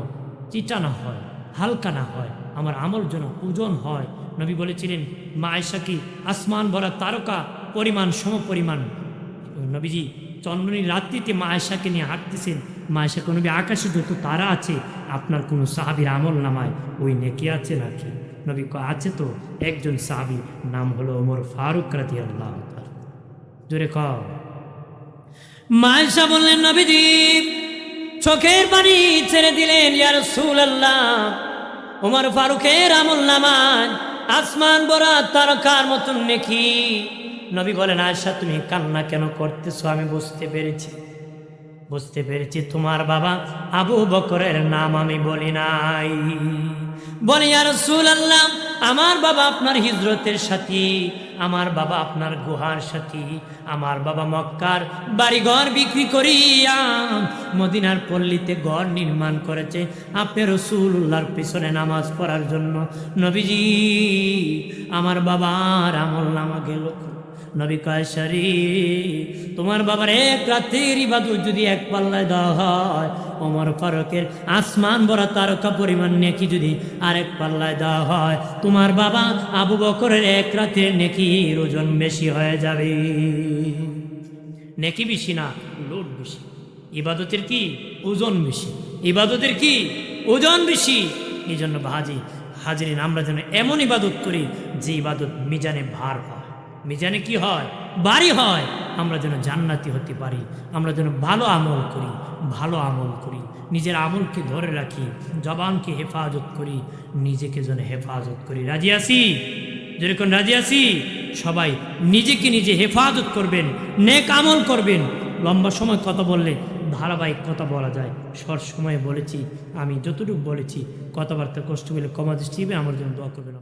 চিটা না হয়, হালকা না হয়, আমার আমল যেন ওজন হয়। নবী বলেছিলেন মা আয়েশা কি আসমান ভরা তারকা পরিমাণ সমপরিমাণ। নবীজি চন্দ্রনী রাত্রিতে মা আয়েশাকে নিয়ে হাঁটতেছেন, মা আয়েশাকে নবী আকাশে যত তারা আছে আপনার কোনো সাহাবীর আমল নামায় ওই নেকি আছে নাকি? নবী আছে তো। একজন সাহাবী নাম হলো ওমর ফারুক রাদিয়াল্লাহু তাআলা। জোরে কও। মা আয়েশা বললেন নবীজি চোখের পানি ছেড়ে দিলেন, ইয়া রাসূলুল্লাহ ওমর ফারুকের আমল নামায় আসমান ভরা তারকার মতন নেকি। নবী বলেন আয়েশা তুমি কান্না কেন করতেছো? আমি বুঝতে পেরেছি তোমার বাবা আবু বকরের নাম আমি বলি নাই। বলে ইয়া রাসূলুল্লাহ আমার বাবা আপনার হিজরতের সাথী, আমার বাবা আপনার গুহার সাথী, আমার বাবা মক্কার বাড়িঘর বিক্রি করিয়া মদিনার পল্লীতে ঘর নির্মাণ করেছে আপনি রাসূলুল্লাহর পিছনে নামাজ পড়ার জন্য। নবীজি আমার বাবার আমল নামা গেল। নবী কয় সারি তোমার বাবার এক রাতের ইবাদত যদি এক পাল্লায় দেওয়া হয়, ওমর ফারুকের আসমান ভরা তারকা পরিমাণ নেকি যদি আরেক পাল্লায় দেওয়া হয়, তোমার বাবা আবু বকরের এক রাতের নেকির ওজন বেশি হয়ে যাবে। নেকি বেশি না, লোড বেশি। ইবাদতের কি ওজন বেশি, ইবাদতের কি ওজন বেশি। এই জন্য হাজিরিন আমরা যেন এমন ইবাদত করি যে ইবাদত মিজানে ভার হয়, মিজানে কি হয়, বাড়ি হয়। আমরা যেন জান্নাতি হতে পারি, আমরা যেন ভালো আমল করি, নিজের আমলকে ধরে রাখি, জবানকে হেফাজত করি, নিজেকে যেন হেফাজত করি। রাজি আছি? যেরকম রাজি আছি সবাই নিজেকে নিজে হেফাজত করবেন, নেক আমল করবেন। লম্বা সময় কথা বললে ধারাবাহিক কথা বলা যায়, শর্ট সময়ে বলেছি। আমি যতটুকু বলেছি কথাবার্তা কষ্ট পেলে ক্ষমা দৃষ্টি দিবে, আমার জন্য দোয়া করবেন।